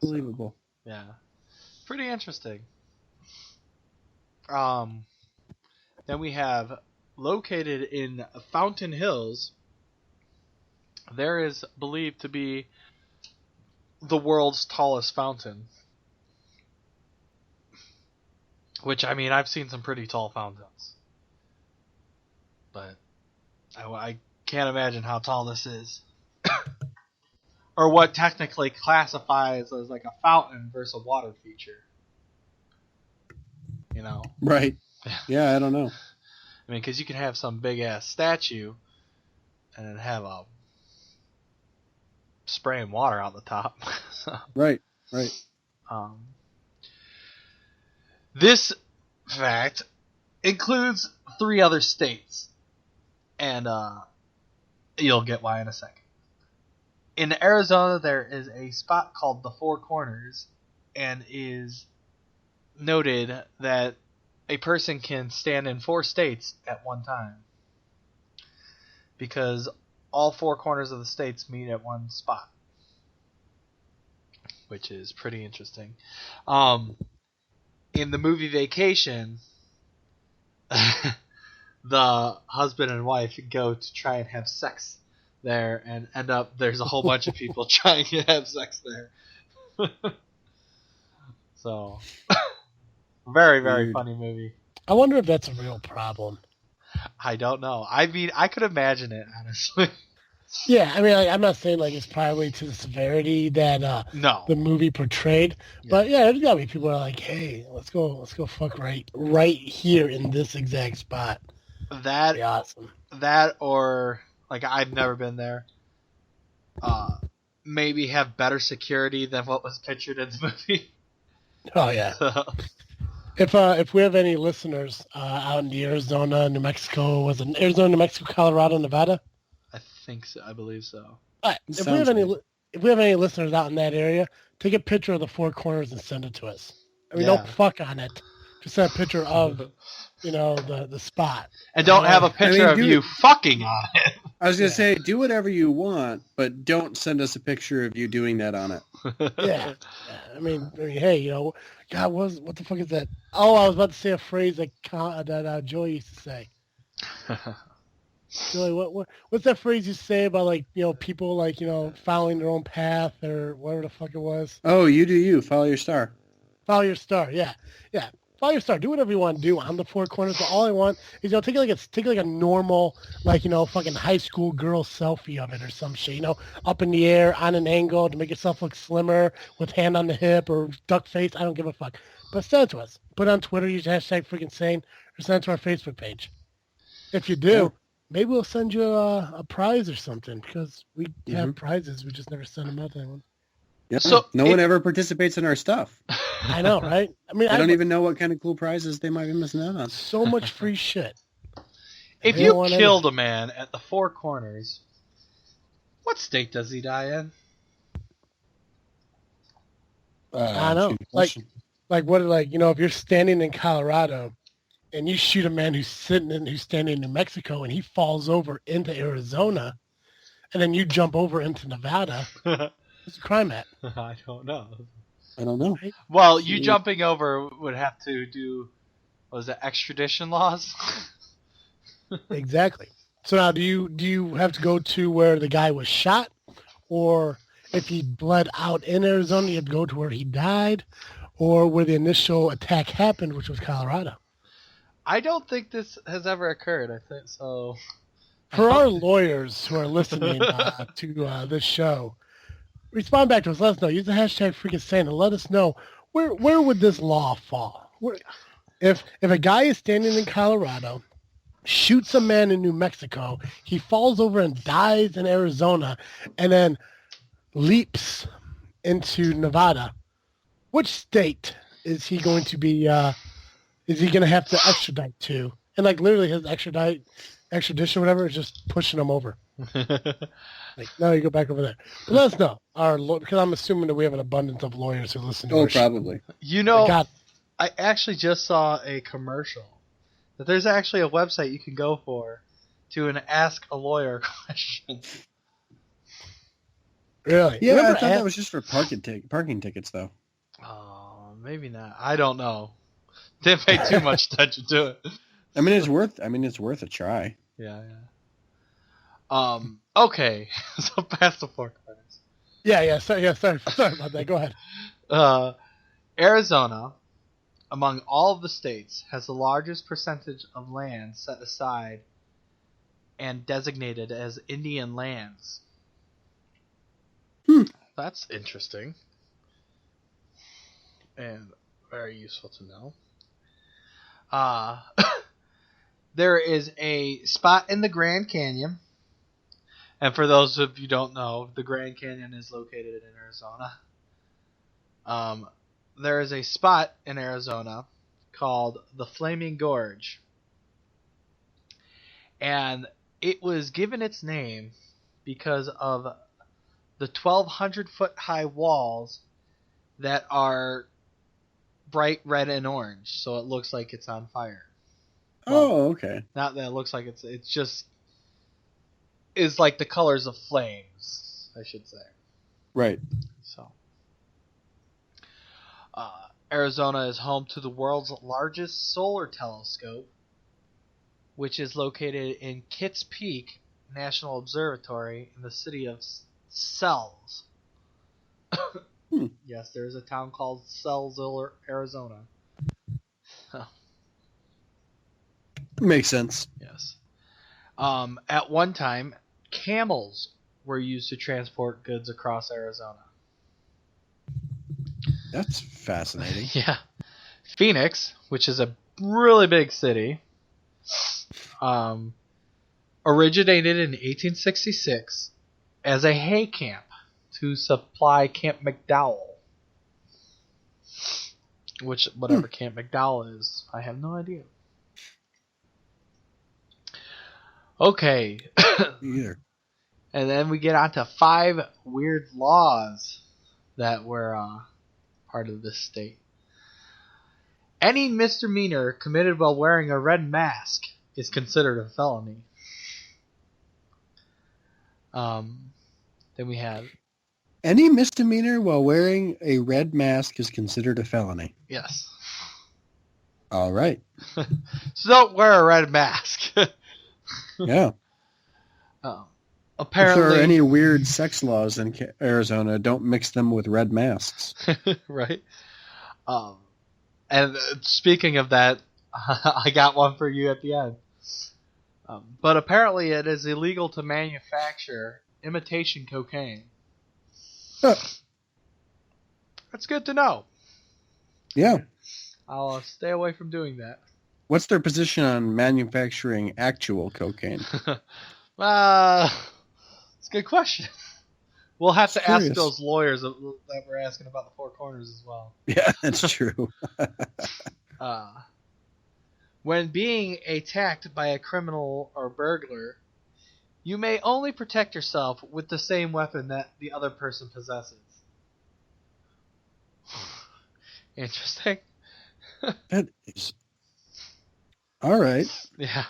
Unbelievable. Yeah. Pretty interesting. Then we have located in Fountain Hills. There is believed to be the world's tallest fountain. Which, I mean, I've seen some pretty tall fountains. But I can't imagine how tall this is. Or what technically classifies as like a fountain versus a water feature. You know? Right. Yeah, I don't know. I mean, because you can have some big-ass statue and then have a spraying water out the top. So, Right. this fact includes 3 other states. And you'll get why in a second. In Arizona, there is a spot called the Four Corners, and is noted that a person can stand in 4 states at one time. Because all 4 corners of the states meet at one spot. Which is pretty interesting. In the movie Vacation, the husband and wife go to try and have sex there, and end up there's a whole bunch of people trying to have sex there. So, very, very funny movie. I wonder if that's a real problem. I don't know. I mean, I could imagine it, honestly. Yeah, I mean, I'm not saying like it's probably to the severity that No. the movie portrayed, but yeah, there's gotta be people who are like, hey, let's go fuck right here in this exact spot. That'd be awesome. That, or like, I've never been there. Maybe have better security than what was pictured in the movie. Oh yeah. If we have any listeners out in the Arizona, New Mexico, was it Arizona, New Mexico, Colorado, Nevada? I think so. I believe so. All right. If we have any listeners out in that area, take a picture of the 4 corners and send it to us. I mean, don't fuck on it. Just send a picture of, the spot. And don't have a picture of you fucking on it. I was going to say, do whatever you want, but don't send us a picture of you doing that on it. Yeah. I mean, hey, God, what the fuck is that? Oh, I was about to say a phrase that Joey used to say. Joey, what's that phrase you say about, like, people, like, following their own path or whatever the fuck it was? Oh, you do you. Follow your star. Follow your star, yeah. Follow your star. Do whatever you want to do on the 4 corners. But all I want is take like a normal, like, fucking high school girl selfie of it or some shit. Up in the air on an angle to make yourself look slimmer with hand on the hip or duck face. I don't give a fuck. But send it to us. Put it on Twitter. Use hashtag freaking sane or send it to our Facebook page. If you do, maybe we'll send you a prize or something because we have prizes. We just never send them out to anyone. Yeah. So no one ever participates in our stuff. I know, right? I mean, I don't even know what kind of cool prizes they might be missing out on. So much free shit. If you killed a man at the 4 corners, what state does he die in? I know. Like if you're standing in Colorado and you shoot a man who's standing in New Mexico and he falls over into Arizona and then you jump over into Nevada, where's the crime at? I don't know. Right? Well, you jumping over would have to do, extradition laws? Exactly. So now do you have to go to where the guy was shot? Or if he bled out in Arizona, you have to go to where he died? Or where the initial attack happened, which was Colorado? I don't think this has ever occurred. I think so. For our lawyers who are listening to this show, respond back to us. Let us know. Use the hashtag freaking sane and let us know where would this law fall? If a guy is standing in Colorado, shoots a man in New Mexico, he falls over and dies in Arizona, and then leaps into Nevada, which state is he going to be? Is he going to have to extradite to? And like literally his extradition, whatever, is just pushing him over. Like, no, you go back over there. But let us know. Because I'm assuming that we have an abundance of lawyers who listen to our probably. I actually just saw a commercial that there's actually a website you can go for to an Ask a Lawyer question. Really? Yeah, I Remember thought that was just for parking tickets, though. Oh, maybe not. I don't know. Didn't pay too much attention to it. I mean, it's worth a try. Yeah. Okay. So past the four corners. Sorry about that. Go ahead. Arizona, among all of the states, has the largest percentage of land set aside and designated as Indian lands. That's interesting. And very useful to know. There is a spot in the Grand Canyon. And for those of you who don't know, the Grand Canyon is located in Arizona. There is a spot in Arizona called the Flaming Gorge. And it was given its name because of the 1,200-foot high walls that are bright red and orange, so it looks like it's on fire. Oh, okay. Not that it looks like it's just is like the colors of flames, I should say. Right. So, Arizona is home to the world's largest solar telescope, which is located in Kitts Peak National Observatory in the city of Sells. Yes, there is a town called Sells, Arizona. Makes sense. Yes. At one time, camels were used to transport goods across Arizona. That's fascinating. Yeah. Phoenix, which is a really big city, originated in 1866 as a hay camp to supply Camp McDowell. Which, whatever Camp McDowell is, I have no idea. Okay. Either. And then we get on to 5 weird laws that were part of this state. Any misdemeanor committed while wearing a red mask is considered a felony. Then we have... Any misdemeanor while wearing a red mask is considered a felony. Yes. All right. So don't wear a red mask. Yeah. Apparently, if there are any weird sex laws in Arizona, don't mix them with red masks. Right. And speaking of that, I got one for you at the end. But apparently it is illegal to manufacture imitation cocaine. That's good to know. Yeah. I'll stay away from doing that. What's their position on manufacturing actual cocaine? It's a good question. We'll have to ask those lawyers that were asking about the Four Corners as well. Yeah, that's true. When being attacked by a criminal or burglar, you may only protect yourself with the same weapon that the other person possesses. Interesting. That is... All right. Yeah.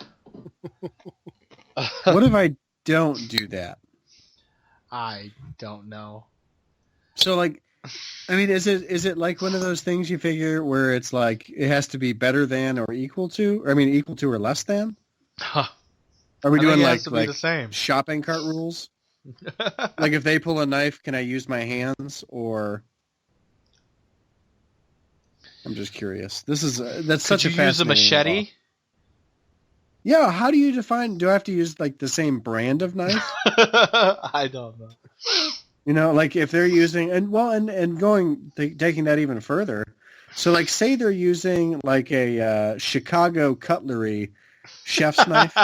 What if I don't do that? I don't know. So, like, I mean, is it like one of those things you figure where it's like it has to be better than or equal to? Or, I mean, equal to or less than? Huh. Are we doing like the same shopping cart rules? Like, if they pull a knife, can I use my hands? Or I'm just curious. That's such a fascinating Could you use a machete? Law. Yeah, how do you define? Do I have to use like the same brand of knife? I don't know. You know, like if they're using taking that even further. So, like, say they're using like a Chicago cutlery chef's knife.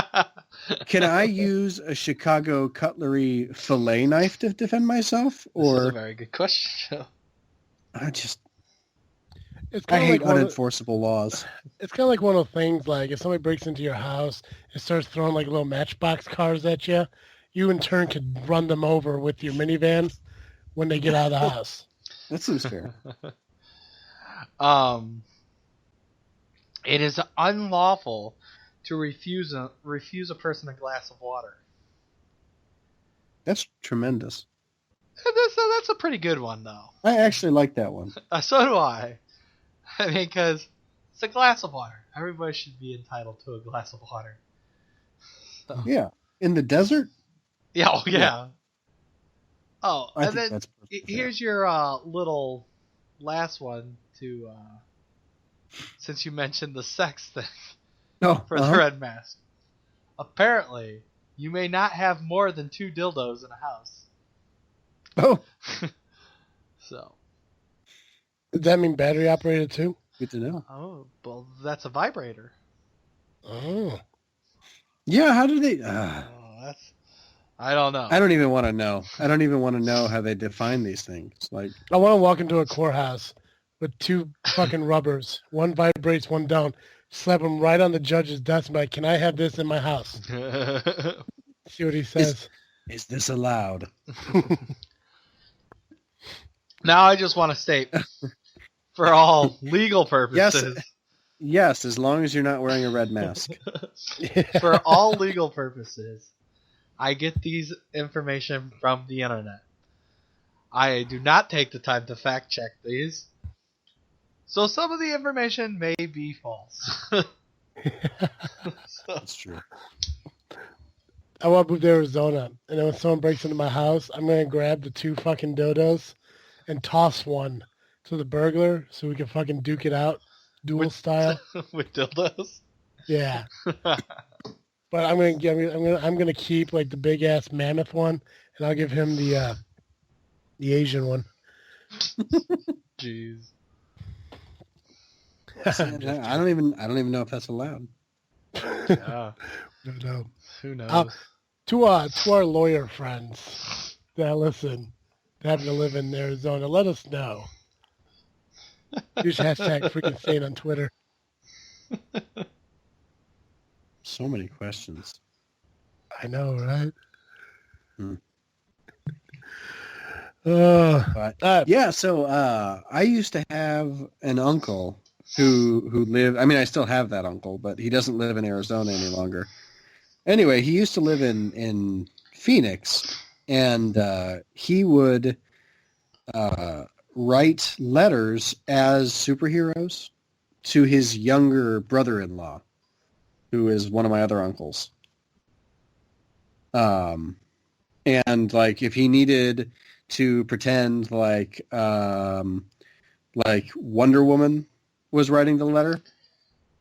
Can I use a Chicago cutlery fillet knife to defend myself? Or this is a very good question. I hate unenforceable laws. It's kind of like one of those things, like if somebody breaks into your house and starts throwing like little matchbox cars at you, you in turn could run them over with your minivan when they get out of the house. That seems fair. It is unlawful to refuse a person a glass of water. That's tremendous. That's a pretty good one, though. I actually like that one. So do I. I mean, because it's a glass of water. Everybody should be entitled to a glass of water. So. Yeah. In the desert? Yeah, oh, yeah. Oh, I and think then that's perfect. here's your little last one to, since you mentioned the sex thing for the red mask. Apparently, you may not have more than 2 dildos in a house. Oh. So. Does that mean battery operated too? Good to know. Oh, well, that's a vibrator. Oh. Yeah, how do they... I don't know. I don't even want to know. I don't even want to know how they define these things. Like, I want to walk into a courthouse with 2 fucking rubbers. One vibrates, one don't. Slap them right on the judge's desk and be like, can I have this in my house? See what he says. is this allowed? Now I just want to state, for all legal purposes. Yes, as long as you're not wearing a red mask. For all legal purposes, I get these information from the internet. I do not take the time to fact check these. So some of the information may be false. That's true. I want to move to Arizona, and then when someone breaks into my house, I'm going to grab the 2 fucking dildos and toss one to the burglar so we can fucking duke it out, duel style. With dildos? Yeah. But I'm gonna keep like the big ass mammoth one, and I'll give him the Asian one. Jeez. I don't even know if that's allowed. Yeah. No. Who knows? To our lawyer friends that listen, that happen to live in Arizona, let us know. Use hashtag freaking sane on Twitter. So many questions. I know, right? So I used to have an uncle who lived. I mean, I still have that uncle, but he doesn't live in Arizona any longer. Anyway, he used to live in Phoenix, and he would write letters as superheroes to his younger brother-in-law, who is one of my other uncles. And like if he needed to pretend like Wonder Woman was writing the letter,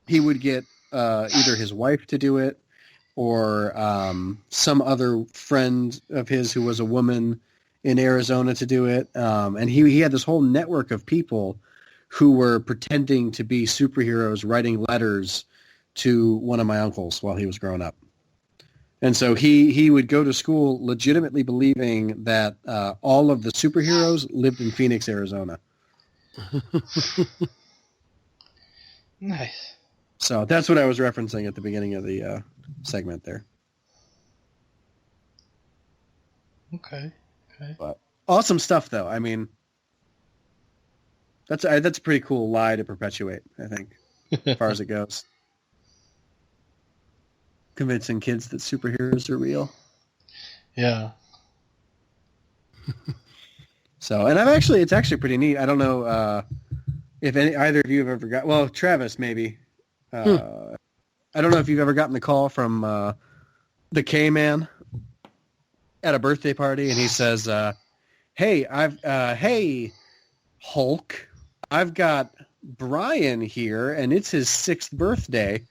he would get either his wife to do it or some other friend of his who was a woman in Arizona to do it. And he had this whole network of people who were pretending to be superheroes writing letters to one of my uncles while he was growing up. And so he would go to school legitimately believing that all of the superheroes lived in Phoenix, Arizona. Nice. So that's what I was referencing at the beginning of the segment there. Okay. But awesome stuff, though. I mean, that's a pretty cool lie to perpetuate, I think, as far as it goes. Convincing kids that superheroes are real. Yeah. So, and it's actually pretty neat. I don't know if either of you have ever got, well, Travis maybe. I don't know if you've ever gotten the call from the K-Man at a birthday party, and he says, "Hey, hey, Hulk, I've got Brian here, and it's his 6th birthday,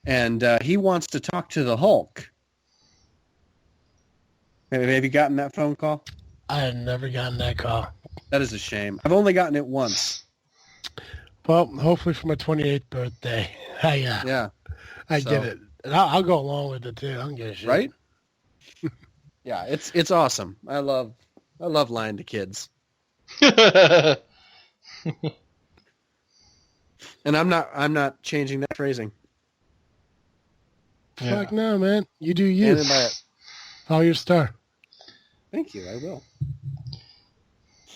and he wants to talk to the Hulk." Have you gotten that phone call? I have never gotten that call. That is a shame. I've only gotten it once. Well, hopefully for my 28th birthday. I get it. And I'll go along with it too. I don't give a shit. Right? Yeah, it's awesome. I love lying to kids. And I'm not changing that phrasing. Yeah. Fuck no, man. You do you. Follow your star. Thank you. I will.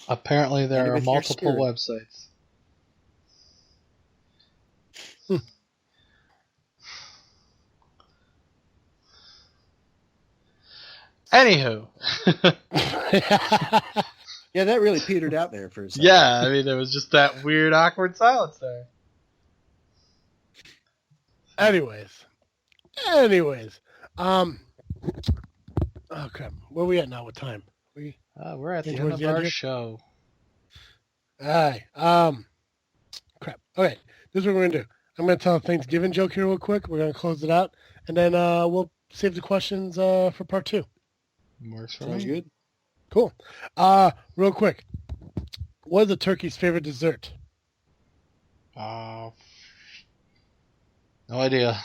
Apparently, there are multiple websites. Anywho. Yeah, that really petered out there for a second. Yeah, I mean, there was just that weird, awkward silence there. Anyways. Oh crap. Where we at now? What time? We're at the Towards end the of end our here? show. Alright. Crap. Okay. This is what we're gonna do. I'm gonna tell a Thanksgiving joke here real quick. We're gonna close it out, and then we'll save the questions for part 2. Works for Sounds me. good. Cool. Real quick. What is a turkey's favorite dessert? No idea.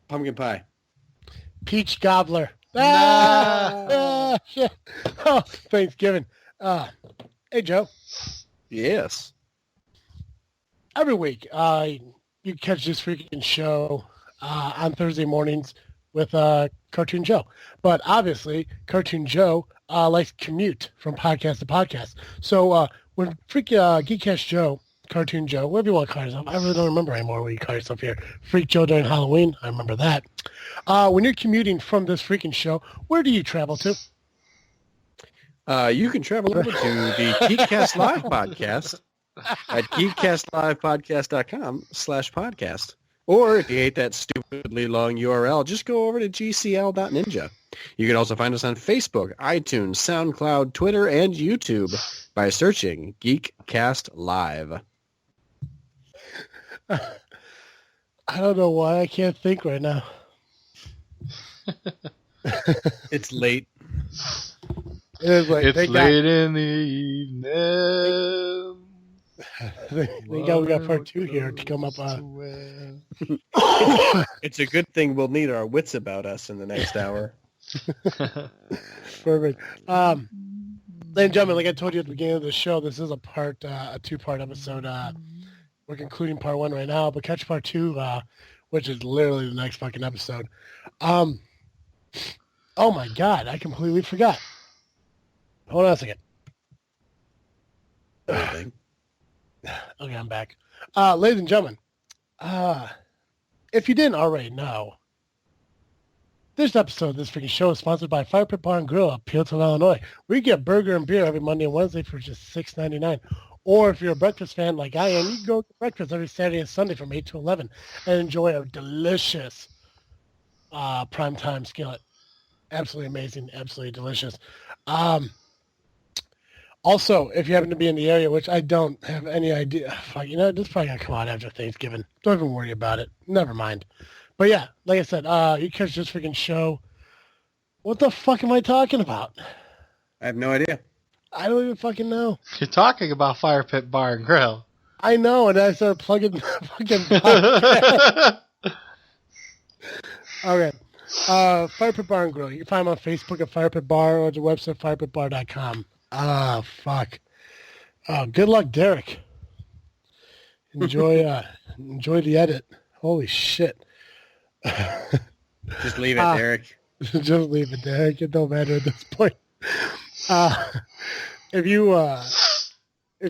Pumpkin pie. Peach gobbler. Nah. Shit. Oh, Thanksgiving. Hey, Joe. Yes. Every week, you catch This Freakin Show on Thursday mornings with Cartoon Joe. But obviously, Cartoon Joe likes to commute from podcast to podcast. So when Geekcast Joe, Cartoon Joe, whatever you want to call yourself, I really don't remember anymore what you call yourself here. Freak Joe during Halloween, I remember that. When you're commuting from This Freakin Show, where do you travel to? You can travel over to the Geekcast Live podcast at geekcastlivepodcast.com/podcast. Or if you hate that stupidly long URL, just go over to gcl.ninja. You can also find us on Facebook, iTunes, SoundCloud, Twitter, and YouTube by searching Geekcast Live. I don't know why I can't think right now. It's late. It is like, It's thank late in the evening. we got part 2 here to come up. It's a good thing we'll need our wits about us in the next hour. Perfect. Ladies and gentlemen, like I told you at the beginning of the show, this is a 2-part episode. We're concluding part 1 right now, but catch part 2, which is literally the next fucking episode. Oh my God, I completely forgot. Hold on a second. Okay, I'm back. Ladies and gentlemen, if you didn't already know, this episode of This Freakin Show is sponsored by Fire Pit Bar and Grill of Peelton, Illinois, where you get burger and beer every Monday and Wednesday for just $6.99. Or if you're a breakfast fan like I am, you can go to breakfast every Saturday and Sunday from 8 to 11 and enjoy a delicious primetime skillet. Absolutely amazing, absolutely delicious. Also, if you happen to be in the area, which I don't have any idea, fuck, this is probably going to come out after Thanksgiving. Don't even worry about it. Never mind. But yeah, like I said, you catch This Freakin Show. What the fuck am I talking about? I have no idea. I don't even fucking know. You're talking about Fire Pit Bar and Grill. I know, and I started plugging fucking podcast. Okay. Fire Pit Bar and Grill. You can find them on Facebook at Fire Pit Bar or the website firepitbar.com. Fuck. Good luck, Derek. Enjoy the edit. Holy shit. Just leave it, Derek. Just leave it, Derek. It don't matter at this point. If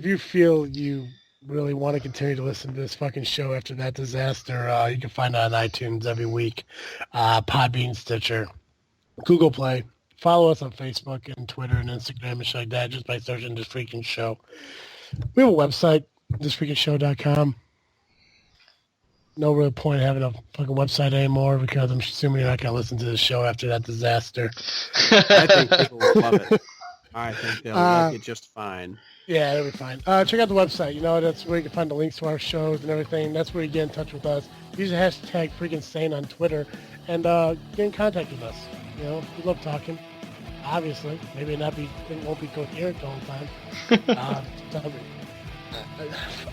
you feel you really want to continue to listen to this fucking show after that disaster, you can find it on iTunes every week, Podbean, Stitcher, Google Play. Follow us on Facebook and Twitter and Instagram and shit like that just by searching This Freakin Show. We have a website, thisfreakinshow.com. No real point having a fucking website anymore because I'm assuming you're not going to listen to the show after that disaster. I think people will love it. I think they'll like it just fine. Yeah, it'll be fine. Check out the website. That's where you can find the links to our shows and everything. That's where you get in touch with us. Use the hashtag freaking sane on Twitter and get in contact with us. We love talking. Obviously, maybe it won't be coherent the whole time.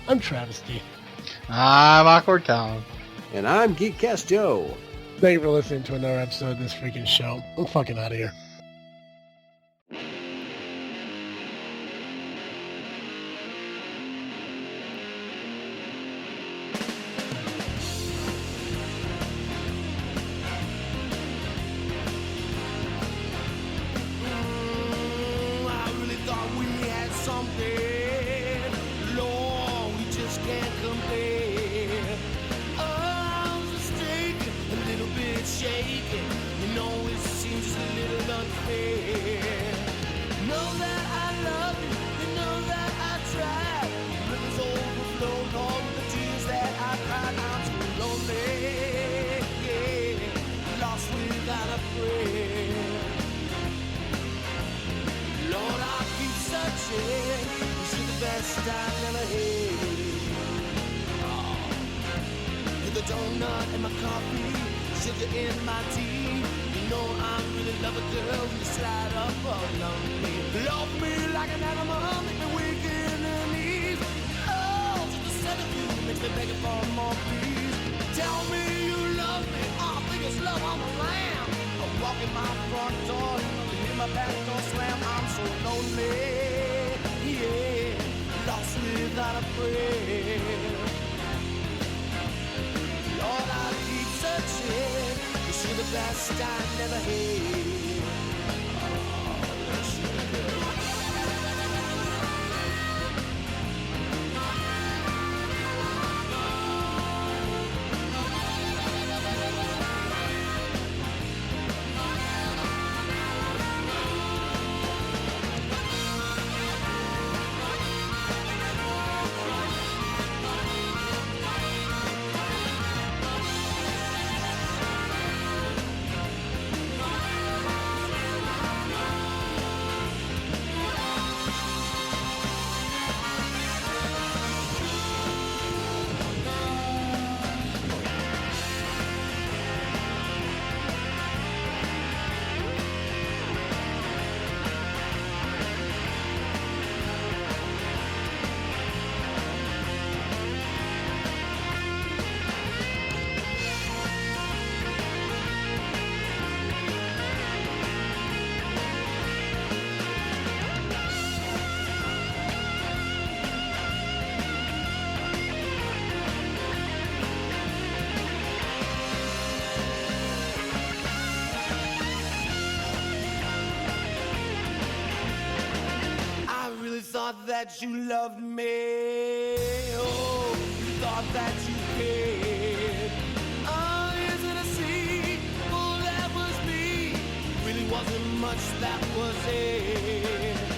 I'm Travesty. I'm Awkward Town. And I'm Geekcast Joe. Thank you for listening to another episode of This Freakin Show. I'm fucking out of here. Shaking, it's you in my teeth. You know I'm really love a girl when you slide up along me. Love me like an animal, make me weak in the knees. Oh, just the sight of you makes me begging for more please. Tell me you love me, I think it's love on the lamb. I walk in my front door, you hear my back door slam. I'm so lonely, yeah, lost without a friend. Lord, I keep searching, you see the best I never had. Oh, listen. Thought that you loved me. Oh, you thought that you cared. Oh, easy to see. Oh, that was me. Really wasn't much that was it.